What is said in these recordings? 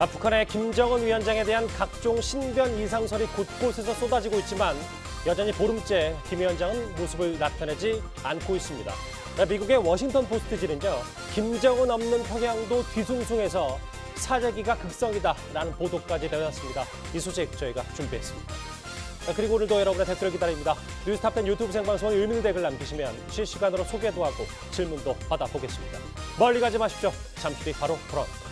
북한의 김정은 위원장에 대한 각종 신변 이상설이 곳곳에서 쏟아지고 있지만 여전히 보름째 김 위원장은 모습을 나타내지 않고 있습니다. 미국의 워싱턴 포스트지는요, 김정은 없는 평양도 뒤숭숭해서 사재기가 극성이다라는 보도까지 내놨습니다. 이 소식 저희가 준비했습니다. 그리고 오늘도 여러분의 댓글을 기다립니다. 뉴스탑10 유튜브 생방송에 의미 있는 댓글 남기시면 실시간으로 소개도 하고 질문도 받아보겠습니다. 멀리 가지 마십시오. 잠시 뒤 바로 돌아옵니다.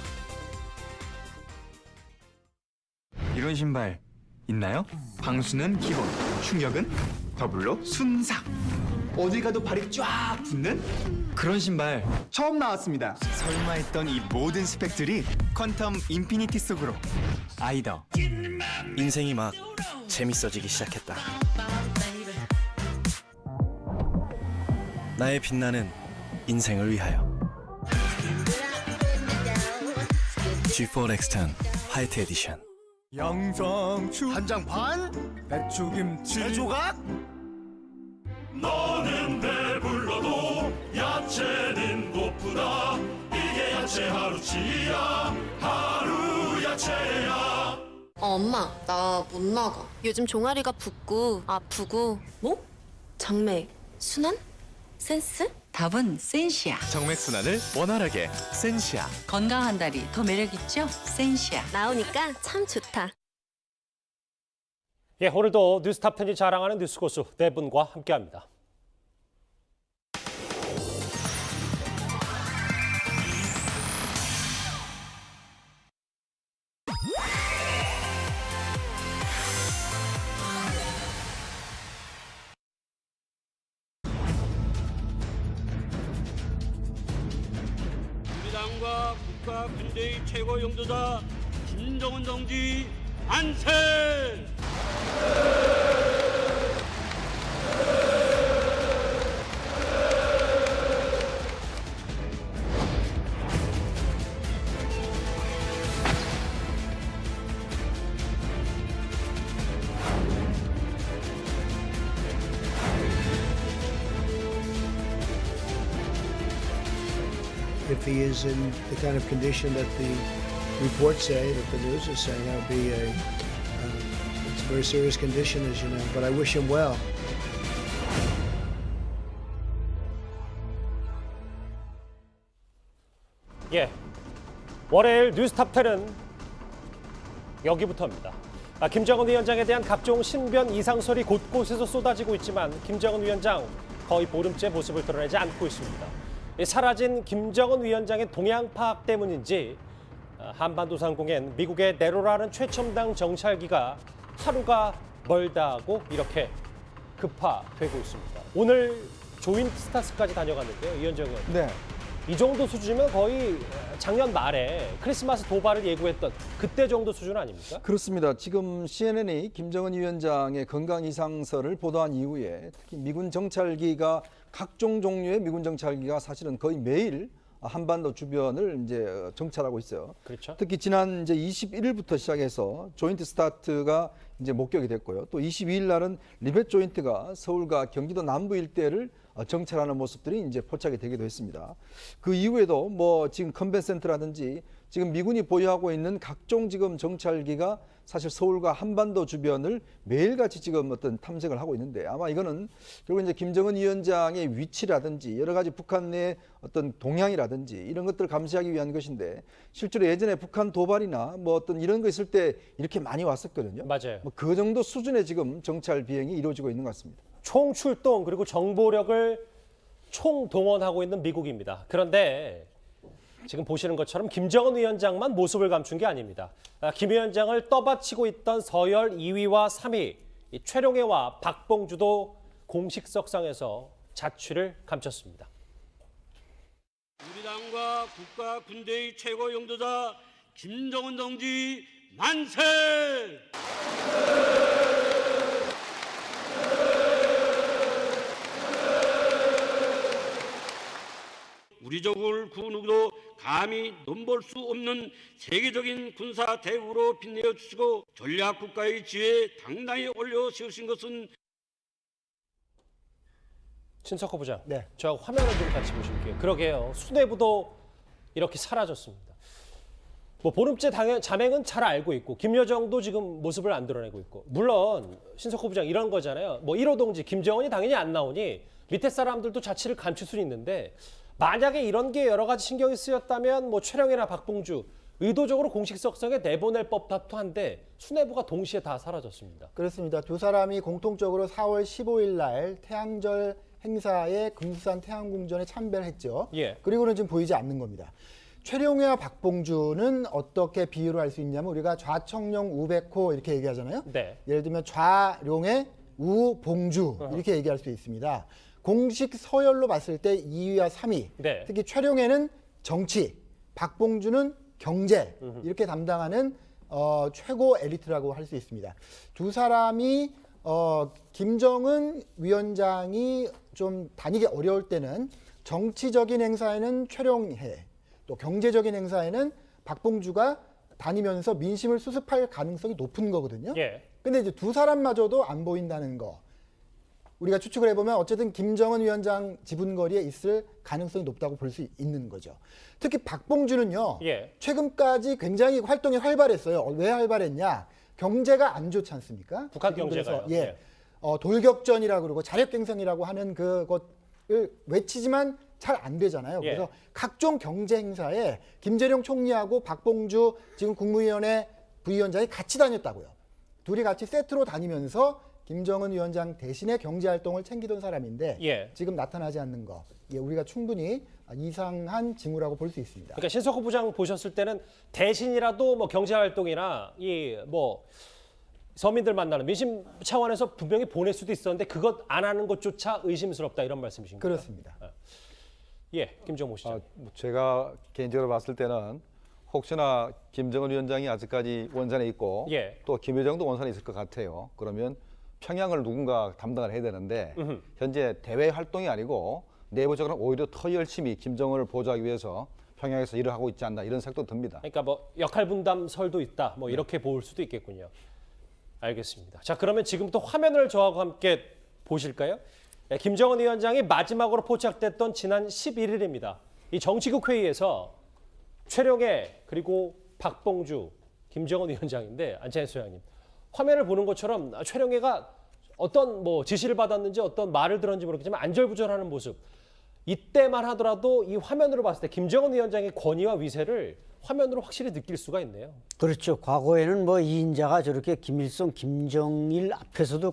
이런 신발 있나요? 방수는 기본, 충격은 더블로 순삭. 어디 가도 발이 쫙 붙는 그런 신발 처음 나왔습니다. 설마 했던 이 모든 스펙들이 퀀텀 인피니티 속으로. 아이더. 인생이 막 재밌어지기 시작했다. 나의 빛나는 인생을 위하여. G4 X10 화이트 에디션. 양상추 한 장 반, 배추김치 세 조각. 너는 배불러도 야채는 고프다. 이게 야채 하루치야. 하루 야채야. 엄마, 나 못 나가. 요즘 종아리가 붓고 아프고. 뭐? 정맥, 순환? 센스? 답은 센시아. 정맥순환을 원활하게 센시아. 건강한 다리 더 매력있죠? 센시아. 나오니까 참 좋다. 예, 오늘도 뉴스탑10이 자랑하는 뉴스고수 네 분과 함께합니다. 우리 당과 국가 군대의 최고 용도자 김정은 동지 만세! If he is in the kind of condition that the reports say, that the news is saying, that would be it's a very serious condition, as you know. But I wish him well. 예, 월요일 뉴스탑10은 여기부터입니다. 김정은 위원장에 대한 각종 신변 이상설이 곳곳에서 쏟아지고 있지만 김정은 위원장 거의 보름째 모습을 드러내지 않고 있습니다. 사라진 김정은 위원장의 동향 파악 때문인지 한반도 상공엔 미국의 네로라는 최첨단 정찰기가 하루가 멀다고 이렇게 급파되고 있습니다. 오늘 조인트 스타스까지 다녀갔는데요, 이현정 의원. 네. 이 정도 수준이면 거의 작년 말에 크리스마스 도발을 예고했던 그때 정도 수준 아닙니까? 그렇습니다. 지금 CNN이 김정은 위원장의 건강 이상설을 보도한 이후에 특히 미군 정찰기가 각종 종류의 미군 정찰기가 사실은 거의 매일 한반도 주변을 이제 정찰하고 있어요. 그렇죠. 특히 지난 이제 21일부터 시작해서 조인트 스타트가 이제 목격이 됐고요. 또 22일 날은 리벳 조인트가 서울과 경기도 남부 일대를 정찰하는 모습들이 이제 포착이 되기도 했습니다. 그 이후에도 뭐 지금 컨벤센트라든지 지금 미군이 보유하고 있는 각종 지금 정찰기가 사실 서울과 한반도 주변을 매일같이 지금 어떤 탐색을 하고 있는데 아마 이거는 결국 이제 김정은 위원장의 위치라든지 여러 가지 북한 내 어떤 동향이라든지 이런 것들을 감시하기 위한 것인데 실제로 예전에 북한 도발이나 뭐 어떤 이런 거 있을 때 이렇게 많이 왔었거든요. 맞아요. 뭐 그 정도 수준의 지금 정찰 비행이 이루어지고 있는 것 같습니다. 총 출동 그리고 정보력을 총동원하고 있는 미국입니다. 그런데 지금 보시는 것처럼 김정은 위원장만 모습을 감춘 게 아닙니다. 김 위원장을 떠받치고 있던 서열 2위와 3위 최룡해와 박봉주도 공식 석상에서 자취를 감췄습니다. 우리 당과 국가 군대의 최고 용도자 김정은 동지 만세! 우리 적을 그 누구도 감히 넘볼 수 없는 세계적인 군사 대우로 빛내어 주시고 전략 국가의 지혜에 당당히 올려 세우신 것은 신석호 부장, 네. 저하고 화면을 좀 같이 보실게요. 그러게요. 수뇌부도 이렇게 사라졌습니다. 뭐 보름째 자맹은 잘 알고 있고 김여정도 지금 모습을 안 드러내고 있고 물론 신석호 부장 이런 거잖아요. 뭐 1호 동지 김정은이 당연히 안 나오니 밑에 사람들도 자취를 감출 수는 있는데 만약에 이런 게 여러 가지 신경이 쓰였다면 뭐 최령이나 박봉주 의도적으로 공식석상에 내보낼 법도 한데 수뇌부가 동시에 다 사라졌습니다. 그렇습니다. 두 사람이 공통적으로 4월 15일 날 태양절 행사에 금수산 태양궁전에 참배를 했죠. 예. 그리고는 지금 보이지 않는 겁니다. 최룡해와 박봉주는 어떻게 비유를 할 수 있냐면 우리가 좌청룡 우백호 이렇게 얘기하잖아요. 네. 예를 들면 좌룡해 우봉주 이렇게 얘기할 수 있습니다. 공식 서열로 봤을 때 2위와 3위. 네. 특히 최룡해는 정치, 박봉주는 경제 이렇게 담당하는 최고 엘리트라고 할 수 있습니다. 두 사람이 김정은 위원장이 좀 다니기 어려울 때는 정치적인 행사에는 최룡해, 또 경제적인 행사에는 박봉주가 다니면서 민심을 수습할 가능성이 높은 거거든요. 예. 근데 이제 두 사람마저도 안 보인다는 거. 우리가 추측을 해보면 어쨌든 김정은 위원장 지분거리에 있을 가능성이 높다고 볼 수 있는 거죠. 특히 박봉주는요. 예. 최근까지 굉장히 활동이 활발했어요. 왜 활발했냐? 경제가 안 좋지 않습니까? 북한 지금 경제가요. 그래서, 예. 돌격전이라고 그러고 자력갱생이라고 하는 그것을 외치지만 잘 안 되잖아요. 예. 그래서 각종 경제 행사에 김재룡 총리하고 박봉주 지금 국무위원회 부위원장이 같이 다녔다고요. 둘이 같이 세트로 다니면서 김정은 위원장 대신에 경제활동을 챙기던 사람인데 예. 지금 나타나지 않는 거. 예, 우리가 충분히 이상한 징후라고 볼 수 있습니다. 그러니까 신석호 부장 보셨을 때는 대신이라도 뭐 경제활동이나 이 뭐 서민들 만나는 민심 차원에서 분명히 보낼 수도 있었는데 그것 안 하는 것조차 의심스럽다 이런 말씀이신 거죠? 그렇습니다. 예, 김정모 시장. 제가 개인적으로 봤을 때는 혹시나 김정은 위원장이 아직까지 원산에 있고 예. 또 김여정도 원산에 있을 것 같아요. 그러면 평양을 누군가 담당을 해야 되는데 현재 대외 활동이 아니고 내부적으로는 오히려 더 열심히 김정은을 보좌하기 위해서 평양에서 일을 하고 있지 않나 이런 생각도 듭니다. 그러니까 뭐 역할 분담설도 있다. 뭐 이렇게 볼 수도 있겠군요. 알겠습니다. 자, 그러면 지금부터 화면을 저하고 함께 보실까요? 네, 김정은 위원장이 마지막으로 포착됐던 지난 11일입니다. 이 정치국 회의에서 최룡해 그리고 박봉주, 김정은 위원장인데 안찬희 소장님 화면을 보는 것처럼 최룡해가 어떤 뭐 지시를 받았는지 어떤 말을 들었는지 모르겠지만 안절부절하는 모습. 이때만 하더라도 이 화면으로 봤을 때 김정은 위원장의 권위와 위세를 화면으로 확실히 느낄 수가 있네요. 그렇죠. 과거에는 뭐 이인자가 저렇게 김일성, 김정일 앞에서도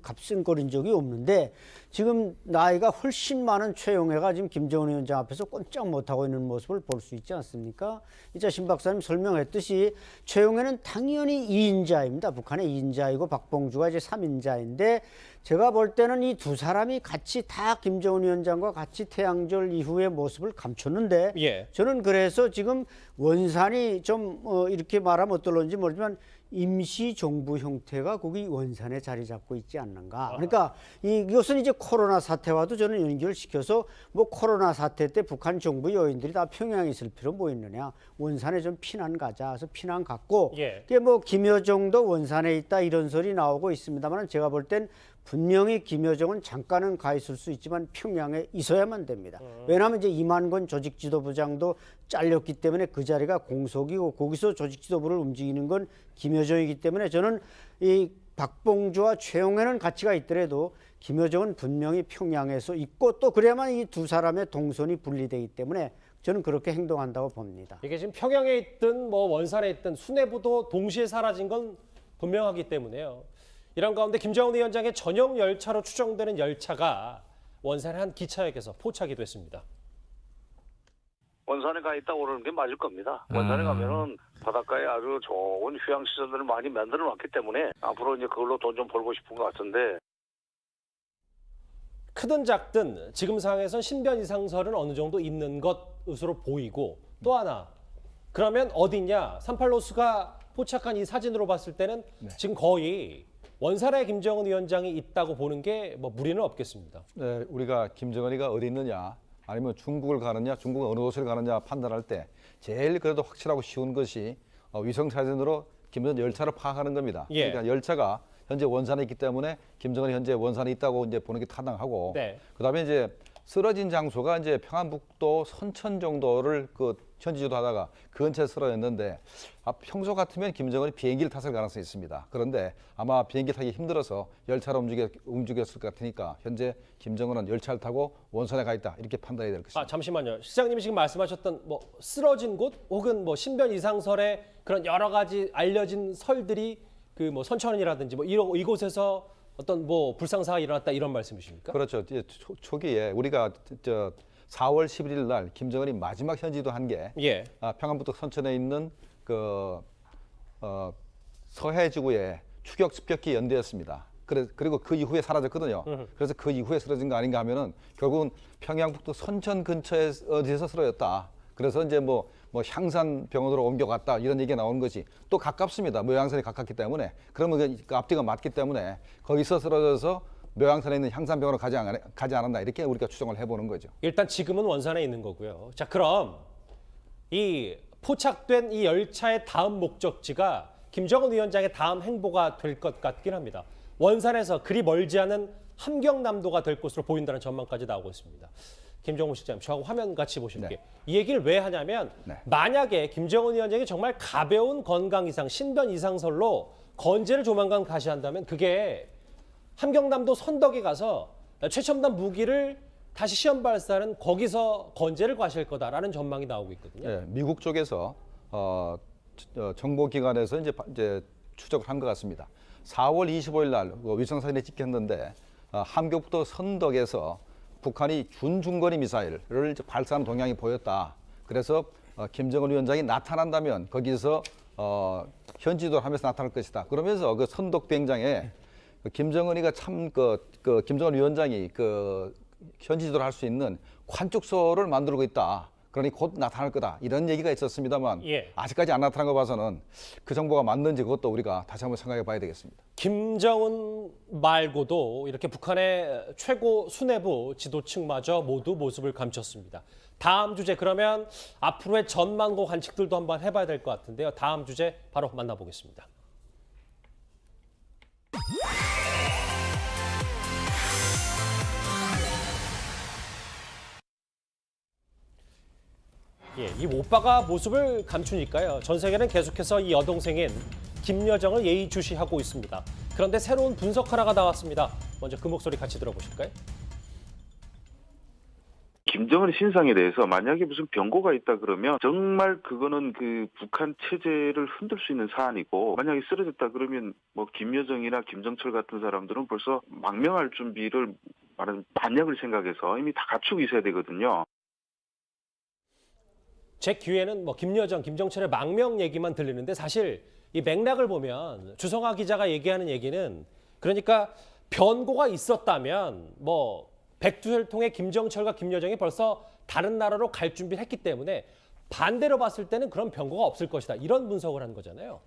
값쓴거린 적이 없는데 지금 나이가 훨씬 많은 최용해가 지금 김정은 위원장 앞에서 꼼짝 못하고 있는 모습을 볼 수 있지 않습니까? 이자 신 박사님 설명했듯이 최용해는 당연히 이인자입니다. 북한의 이인자이고 박봉주가 이제 3인자인데 제가 볼 때는 이 두 사람이 같이 다 김정은 위원장과 같이 태양절 이후의 모습을 감췄는데 예. 저는 그래서 지금 원산이 좀 이렇게 말하면 어떨런지 모르지만 임시 정부 형태가 거기 원산에 자리 잡고 있지 않는가. 그러니까 이것은 이제 코로나 사태와도 저는 연결시켜서 뭐 코로나 사태 때 북한 정부 요인들이 다 평양에 있을 필요 뭐 있느냐. 원산에 좀 피난 가자. 그래서 피난 갔고 예. 그게 뭐 김여정도 원산에 있다 이런 소리 나오고 있습니다만 제가 볼 땐 분명히 김여정은 잠깐은 가 있을 수 있지만 평양에 있어야만 됩니다. 왜냐하면 이제 이만건 조직지도부장도 잘렸기 때문에 그 자리가 공석이고 거기서 조직지도부를 움직이는 건 김여정이기 때문에 저는 이 박봉주와 최용해는 가치가 있더라도 김여정은 분명히 평양에서 있고 또 그래야만 이 두 사람의 동선이 분리되기 때문에 저는 그렇게 행동한다고 봅니다. 이게 지금 평양에 있든 뭐 원산에 있든 수뇌부도 동시에 사라진 건 분명하기 때문에요. 이런 가운데 김정은 위원장의 전용 열차로 추정되는 열차가 원산의 한 기차역에서 포착이 됐습니다. 원산에 가 있다 오르는 게 맞을 겁니다. 원산에 가면은 바닷가에 아주 좋은 휴양 시설들을 많이 만들어 놨기 때문에 앞으로 이제 그걸로 돈 좀 벌고 싶은 것 같은데. 크든 작든 지금 상황에선 신변 이상설은 어느 정도 있는 것으로 보이고 또 하나 그러면 어디냐? 38로스가 포착한 이 사진으로 봤을 때는 지금 거의 원산에 김정은 위원장이 있다고 보는 게 뭐 무리는 없겠습니다. 네, 우리가 김정은이가 어디 있느냐 아니면 중국을 가느냐 중국은 어느 곳을 가느냐 판단할 때 제일 그래도 확실하고 쉬운 것이 위성 사진으로 김정은 열차를 파악하는 겁니다. 예. 그러니까 열차가 현재 원산에 있기 때문에 김정은이 현재 원산에 있다고 이제 보는 게 타당하고 네. 그다음에 이제 쓰러진 장소가 이제 평안북도 선천 정도를 그 현지지도 하다가 그 근처에 쓰러졌는데 평소 같으면 김정은이 비행기를 탔을 가능성이 있습니다. 그런데 아마 비행기 타기 힘들어서 열차로 움직였을 것 같으니까 현재 김정은은 열차를 타고 원산에 가 있다 이렇게 판단해야 될 것입니다. 잠시만요. 시장님이 지금 말씀하셨던 뭐 쓰러진 곳 혹은 뭐 신변 이상설의 그런 여러 가지 알려진 설들이 그 뭐 선천이라든지 뭐 이곳에서 어떤 뭐 불상사가 일어났다 이런 말씀이십니까? 그렇죠. 초기에 우리가 4월 11일 날 김정은이 마지막 현지도 한 게 평안북도 선천에 있는 그 서해지구의 추격 습격기 연대였습니다. 그리고 그 이후에 사라졌거든요. 그래서 그 이후에 쓰러진 거 아닌가 하면은 결국은 평양북도 선천 근처에 어디서 쓰러졌다. 그래서 이제 뭐 향산병원으로 옮겨갔다 이런 얘기가 나오는 것이 또 가깝습니다. 묘양산이 가깝기 때문에 그러면 그 앞뒤가 맞기 때문에 거기서 쓰러져서 묘양산에 있는 향산병원으로 가지 않았나 이렇게 우리가 추정을 해보는 거죠. 일단 지금은 원산에 있는 거고요. 자, 그럼 이 포착된 이 열차의 다음 목적지가 김정은 위원장의 다음 행보가 될 것 같긴 합니다. 원산에서 그리 멀지 않은 함경남도가 될 것으로 보인다는 전망까지 나오고 있습니다. 김정우 실장님, 저하고 화면 같이 보실게요. 이 얘기를 왜 하냐면 만약에 김정은 위원장이 정말 가벼운 건강 이상, 신변 이상설로 건재를 조만간 가시한다면 그게 함경남도 선덕에 가서 최첨단 무기를 다시 시험 발사하는 거기서 건재를 과실 거다라는 전망이 나오고 있거든요. 네, 미국 쪽에서 정보기관에서 이제 추적을 한 것 같습니다. 4월 25일 날 위성사진에 찍혔는데 함경북도 선덕에서 북한이 준중거리 미사일을 발사하는 동향이 보였다. 그래서 김정은 위원장이 나타난다면 거기서 현지도를 하면서 나타날 것이다. 그러면서 그 선덕 비행장에 김정은이가 참 김정은 위원장이 그 현지도를 할 수 있는 관측소를 만들고 있다. 그러니 곧 나타날 거다. 이런 얘기가 있었습니다만 아직까지 안 나타난 거 봐서는 그 정보가 맞는지 그것도 우리가 다시 한번 생각해 봐야 되겠습니다. 김정은 말고도 이렇게 북한의 최고 수뇌부 지도층마저 모두 모습을 감췄습니다. 다음 주제 그러면 앞으로의 전망고 관측들도 한번 해봐야 될 것 같은데요. 다음 주제 바로 만나보겠습니다. 이 오빠가 모습을 감추니까요. 전 세계는 계속해서 이 여동생인 김여정을 예의주시하고 있습니다. 그런데 새로운 분석 하나가 나왔습니다. 먼저 그 목소리 같이 들어보실까요? 김정은 신상에 대해서 만약에 무슨 변고가 있다 그러면 정말 그거는 그 북한 체제를 흔들 수 있는 사안이고 만약에 쓰러졌다 그러면 뭐 김여정이나 김정철 같은 사람들은 벌써 망명할 준비를 말하는 반역을 생각해서 이미 다 갖추고 있어야 되거든요. 제 귀에는 뭐 김여정, 김정철의 망명 얘기만 들리는데 사실 이 맥락을 보면 주성아 기자가 얘기하는 얘기는 그러니까 변고가 있었다면 뭐 백두혈통의 김정철과 김여정이 벌써 다른 나라로 갈 준비를 했기 때문에 반대로 봤을 때는 그런 변고가 없을 것이다. 이런 분석을 한 거잖아요.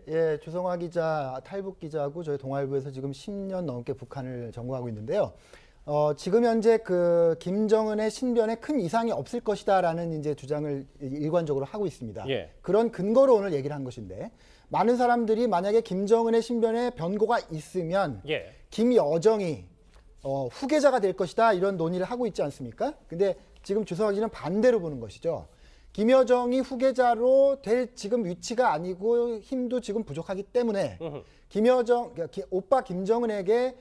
예, 주성아 기자, 탈북 기자하고 저희 동아일보에서 지금 10년 넘게 북한을 전공하고 있는데요. 지금 현재 그 김정은의 신변에 큰 이상이 없을 것이다라는 이제 주장을 일관적으로 하고 있습니다. 그런 근거로 오늘 얘기를 한 것인데 많은 사람들이 만약에 김정은의 신변에 변고가 있으면 김여정이 후계자가 될 것이다 이런 논의를 하고 있지 않습니까? 근데 지금 주성아 기자는 반대로 보는 것이죠. 김여정이 후계자로 될 지금 위치가 아니고 힘도 지금 부족하기 때문에 김여정, 오빠 김정은에게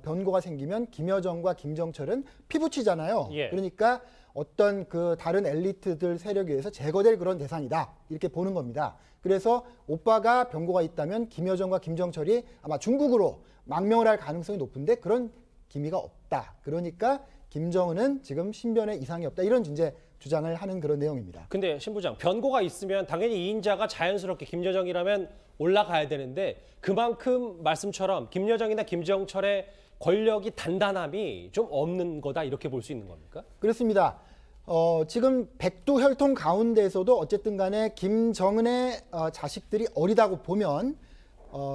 변고가 생기면 김여정과 김정철은 피부치잖아요. 그러니까 어떤 그 다른 엘리트들 세력에 의해서 제거될 그런 대상이다. 이렇게 보는 겁니다. 그래서 오빠가 변고가 있다면 김여정과 김정철이 아마 중국으로 망명을 할 가능성이 높은데 그런 기미가 없다. 그러니까 김정은은 지금 신변에 이상이 없다. 이런 이제 주장을 하는 그런 내용입니다. 근데 신 부장, 변고가 있으면 당연히 2인자가 자연스럽게 김여정이라면 올라가야 되는데 그만큼 말씀처럼 김여정이나 김정철의 권력이 단단함이 좀 없는 거다 이렇게 볼 수 있는 겁니까? 그렇습니다. 지금 백두혈통 가운데에서도 어쨌든 간에 김정은의 자식들이 어리다고 보면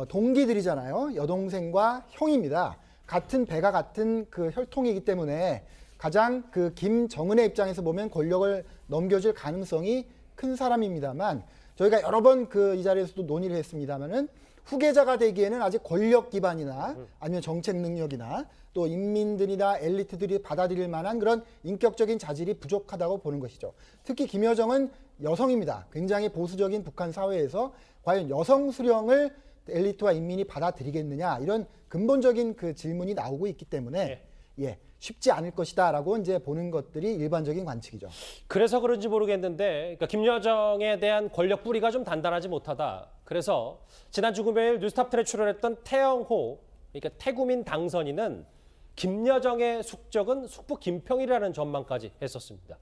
동기들이잖아요. 여동생과 형입니다. 같은 배가 같은 그 혈통이기 때문에 가장 그 김정은의 입장에서 보면 권력을 넘겨줄 가능성이 큰 사람입니다만 저희가 여러 번 그 이 자리에서도 논의를 했습니다만은 후계자가 되기에는 아직 권력 기반이나 아니면 정책 능력이나 또 인민들이나 엘리트들이 받아들일 만한 그런 인격적인 자질이 부족하다고 보는 것이죠. 특히 김여정은 여성입니다. 굉장히 보수적인 북한 사회에서 과연 여성 수령을 엘리트와 인민이 받아들이겠느냐 이런 근본적인 그 질문이 나오고 있기 때문에 쉽지 않을 것이다라고 이제 보는 것들이 일반적인 관측이죠. 그래서 그런지 모르겠는데 그러니까 김여정에 대한 권력 뿌리가 좀 단단하지 못하다. 그래서 지난주 금요일 뉴스탑10에 출연했던 태영호, 그러니까 태구민 당선인은 김여정의 숙적은 숙부 김평일이라는 전망까지 했었습니다.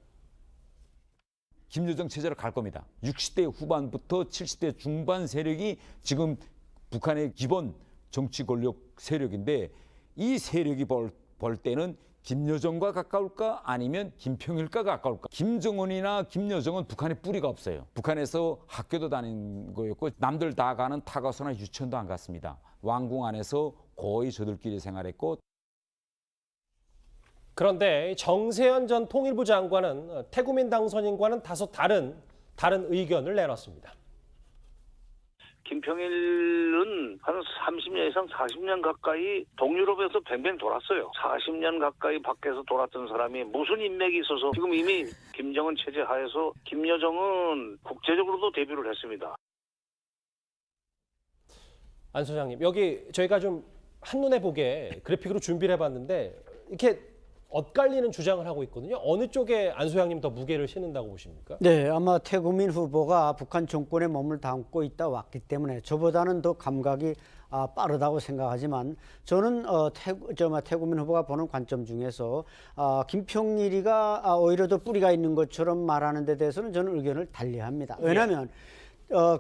김여정 체제로 갈 겁니다. 60대 후반부터 70대 중반 세력이 지금 북한의 기본 정치 권력 세력인데 이 세력이 볼 때는 김여정과 가까울까 아니면 김평일과 가까울까. 김정은이나 김여정은 북한에 뿌리가 없어요. 북한에서 학교도 다닌 거였고 남들 다 가는 타가소나 유치원도 안 갔습니다. 왕궁 안에서 거의 저들끼리 생활했고. 그런데 정세현 전 통일부 장관은 태구민 당선인과는 다소 다른 의견을 내놨습니다. 김평일은 한 30년 이상 40년 가까이 동유럽에서 뱅뱅 돌았어요. 40년 가까이 밖에서 돌았던 사람이 무슨 인맥이 있어서 지금 이미 김정은 체제 하에서 김여정은 국제적으로도 데뷔를 했습니다. 안 소장님, 여기 저희가 좀 한눈에 보게 그래픽으로 준비를 해봤는데 이렇게 엇갈리는 주장을 하고 있거든요. 어느 쪽에 안 소장님 더 무게를 실는다고 보십니까? 네, 아마 태구민 후보가 북한 정권에 몸을 담고 있다 왔기 때문에 저보다는 더 감각이 빠르다고 생각하지만 저는 태구민 후보가 보는 관점 중에서 김평일이가 오히려 더 뿌리가 있는 것처럼 말하는 데 대해서는 저는 의견을 달리합니다. 왜냐하면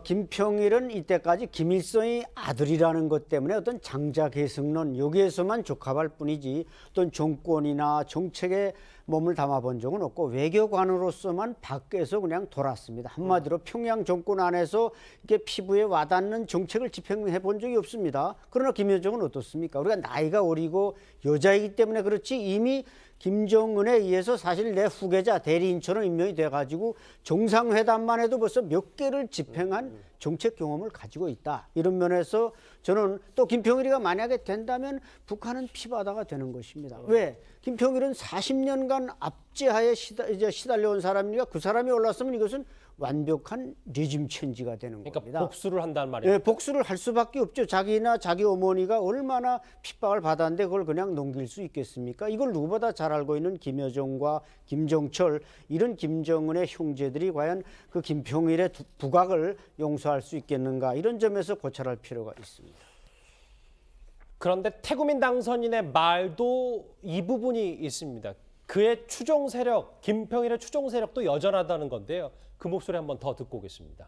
김평일은 이때까지 김일성의 아들이라는 것 때문에 어떤 장자 계승론 여기에서만 적합할 뿐이지 어떤 정권이나 정책에 몸을 담아본 적은 없고 외교관으로서만 밖에서 그냥 돌았습니다. 한마디로 평양 정권 안에서 이렇게 피부에 와닿는 정책을 집행해 본 적이 없습니다. 그러나 김여정은 어떻습니까? 우리가 나이가 어리고 여자이기 때문에 그렇지 이미 김정은에 의해서 사실 내 후계자 대리인처럼 임명이 돼가지고 정상회담만 해도 벌써 몇 개를 집행한 정책 경험을 가지고 있다. 이런 면에서 저는 또 김평일이가 만약에 된다면 북한은 피바다가 되는 것입니다. 왜? 김평일은 40년간 압제하에 시달려온 사람이니까 그 사람이 올랐으면 이것은 완벽한 레짐 체인지가 되는 겁니다. 그러니까 복수를 한단 말이에요. 네, 복수를 할 수밖에 없죠. 자기나 자기 어머니가 얼마나 핍박을 받았는데 그걸 그냥 넘길 수 있겠습니까? 이걸 누구보다 잘 알고 있는 김여정과 김정철 이런 김정은의 형제들이 과연 그 김평일의 부각을 용서할 수 있겠는가 이런 점에서 고찰할 필요가 있습니다. 그런데 태구민 당선인의 말도 이 부분이 있습니다. 그의 추종 세력, 김평일의 추종 세력도 여전하다는 건데요. 그 목소리 한번 더 듣고 오겠습니다.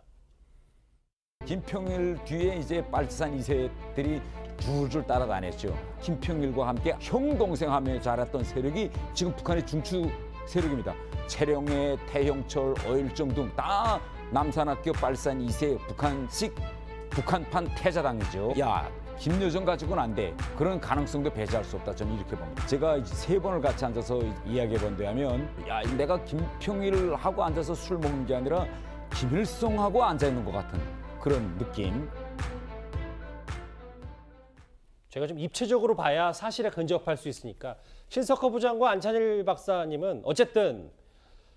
김평일 뒤에 이제 빨치산 2세들이 줄줄 따라다녔죠. 김평일과 함께 형 동생하며 자랐던 세력이 지금 북한의 중추 세력입니다. 채령의, 태형철, 어일정 등 다 남산학교 빨치산 2세 북한판 태자당이죠. 야, 김여정 가지고는 안 돼. 그런 가능성도 배제할 수 없다. 저는 이렇게 봅니다. 제가 3번을 같이 앉아서 이야기해 본데 하면 야, 내가 김평일하고 앉아서 술 먹는 게 아니라 김일성하고 앉아 있는 것 같은 그런 느낌. 제가 좀 입체적으로 봐야 사실에 근접할 수 있으니까 신석호 부장과 안찬일 박사님은 어쨌든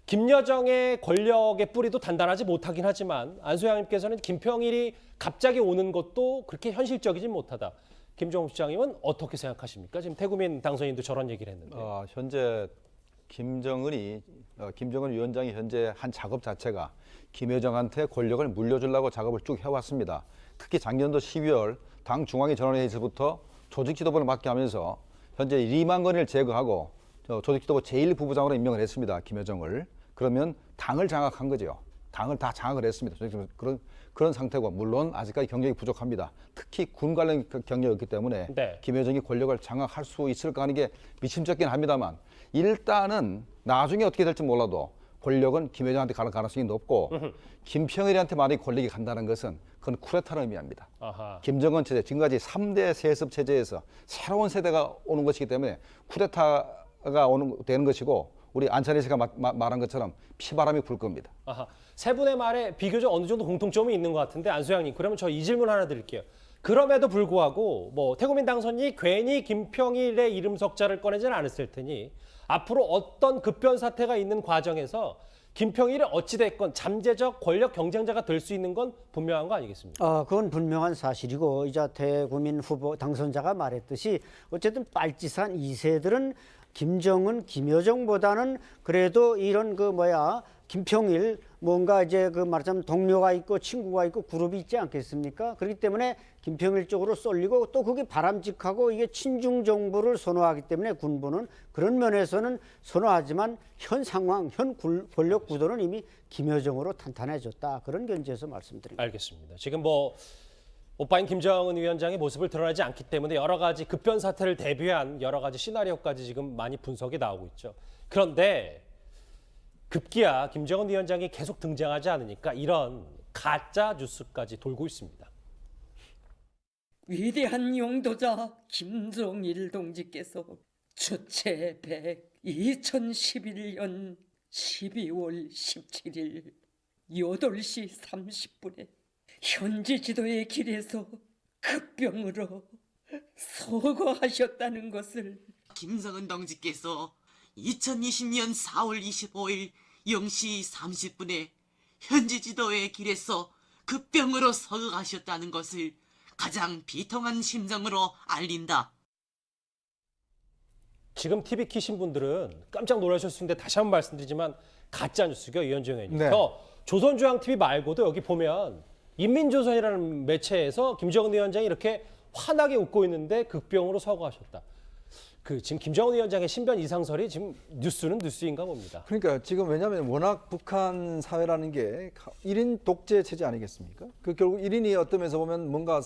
김여정의 권력의 뿌리도 단단하지 못하긴 하지만 안소장님께서는 김평일이 갑자기 오는 것도 그렇게 현실적이진 못하다. 김종욱 시장님은 어떻게 생각하십니까? 지금 태구민 당선인도 저런 얘기를 했는데. 현재 김정은 위원장이 현재 한 작업 자체가 김여정한테 권력을 물려주려고 작업을 쭉 해왔습니다. 특히 작년도 12월 당 중앙위 전원회의에서부터 조직 지도부를 맡게 하면서 현재 리만건을 제거하고 조직 지도부 제1부부장으로 임명을 했습니다. 김여정을. 그러면 당을 장악한 거죠. 당을 다 장악을 했습니다. 그런 상태고 물론 아직까지 경력이 부족합니다. 특히 군 관련 경력이었기 때문에 김여정이 권력을 장악할 수 있을까 하는 게 미심쩍긴 합니다만 일단은 나중에 어떻게 될지 몰라도 권력은 김여정한테 갈 가능성이 높고 김평일한테 만약에 권력이 간다는 것은 그건 쿠데타를 의미합니다. 김정은 체제, 지금까지 3대 세습 체제에서 새로운 세대가 오는 것이기 때문에 쿠데타가 되는 것이고 우리 안찬일 씨가 말한 것처럼 피바람이 불 겁니다. 세 분의 말에 비교적 어느 정도 공통점이 있는 것 같은데 안소영님, 그러면 저 이 질문 하나 드릴게요. 그럼에도 불구하고 뭐 태국민 당선인이 괜히 김평일의 이름 석자를 꺼내지는 않았을 테니 앞으로 어떤 급변 사태가 있는 과정에서 김평일이 어찌됐건 잠재적 권력 경쟁자가 될 수 있는 건 분명한 거 아니겠습니까? 그건 분명한 사실이고 이자 태국민 후보 당선자가 말했듯이 어쨌든 빨치산 2세들은 김정은, 김여정보다는 그래도 이런 김평일 뭔가 이제 말하자면 동료가 있고 친구가 있고 그룹이 있지 않겠습니까? 그렇기 때문에 김평일 쪽으로 쏠리고 또 그게 바람직하고 이게 친중 정부를 선호하기 때문에 군부는 그런 면에서는 선호하지만 현 상황, 현 권력 구도는 이미 김여정으로 탄탄해졌다. 그런 견지에서 말씀드립니다. 알겠습니다. 지금 오빠인 김정은 위원장의 모습을 드러내지 않기 때문에 여러 가지 급변 사태를 대비한 여러 가지 시나리오까지 지금 많이 분석이 나오고 있죠. 그런데 급기야 김정은 위원장이 계속 등장하지 않으니까 이런 가짜 뉴스까지 돌고 있습니다. 위대한 용도자 김정일 동지께서 주체 100 2011년 12월 17일 8시 30분에 현지 지도의 길에서 급병으로 서거하셨다는 것을 김정은 동지께서 2020년 4월 25일 0시 30분에 현지 지도의 길에서 급병으로 서거하셨다는 것을 가장 비통한 심정으로 알린다. 지금 TV 키신 분들은 깜짝 놀라셨을 텐데 다시 한번 말씀드리지만 가짜 뉴스죠, 이현정 의원님. 네. 조선중앙TV 말고도 여기 보면 인민조선이라는 매체에서 김정은 위원장이 이렇게 환하게 웃고 있는데 극병으로 서거하셨다. 지금 김정은 위원장의 신변 이상설이 지금 뉴스는 뉴스인가 봅니다. 그러니까 지금 왜냐하면 워낙 북한 사회라는 게 1인 독재 체제 아니겠습니까? 결국 1인이 어떤 면에서 보면 뭔가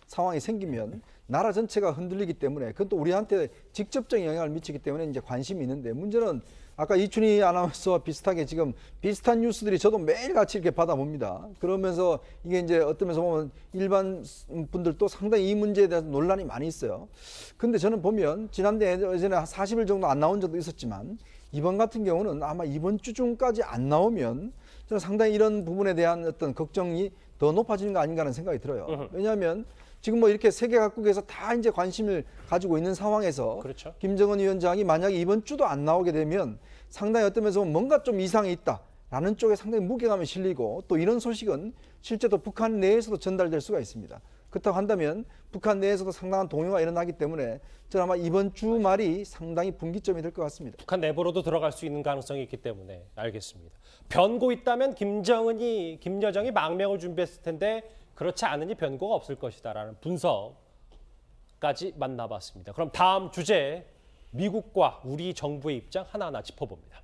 상황이 생기면 나라 전체가 흔들리기 때문에 그건 또 우리한테 직접적인 영향을 미치기 때문에 이제 관심이 있는데 문제는 아까 이춘희 아나운서와 비슷하게 지금 비슷한 뉴스들이 저도 매일같이 이렇게 받아봅니다. 그러면서 이게 이제 어떤 면에서 보면 일반 분들도 상당히 이 문제에 대해서 논란이 많이 있어요. 근데 저는 보면 지난해 예전에 한 40일 정도 안 나온 적도 있었지만 이번 같은 경우는 아마 이번 주 중까지 안 나오면 저는 상당히 이런 부분에 대한 어떤 걱정이 더 높아지는 거 아닌가 하는 생각이 들어요. 왜냐하면 지금 이렇게 세계 각국에서 다 이제 관심을 가지고 있는 상황에서 그렇죠. 김정은 위원장이 만약에 이번 주도 안 나오게 되면 상당히 어떤 면에서 뭔가 좀 이상이 있다라는 쪽에 상당히 무게감이 실리고 또 이런 소식은 실제로 북한 내에서도 전달될 수가 있습니다. 그렇다고 한다면 북한 내에서도 상당한 동요가 일어나기 때문에 저는 아마 이번 주 말이 상당히 분기점이 될 것 같습니다. 북한 내부로도 들어갈 수 있는 가능성이 있기 때문에 알겠습니다. 변고 있다면 김여정이 망명을 준비했을 텐데 그렇지 않으니 변고가 없을 것이다라는 분석까지 만나봤습니다. 그럼 다음 주제 미국과 우리 정부의 입장 하나하나 짚어봅니다.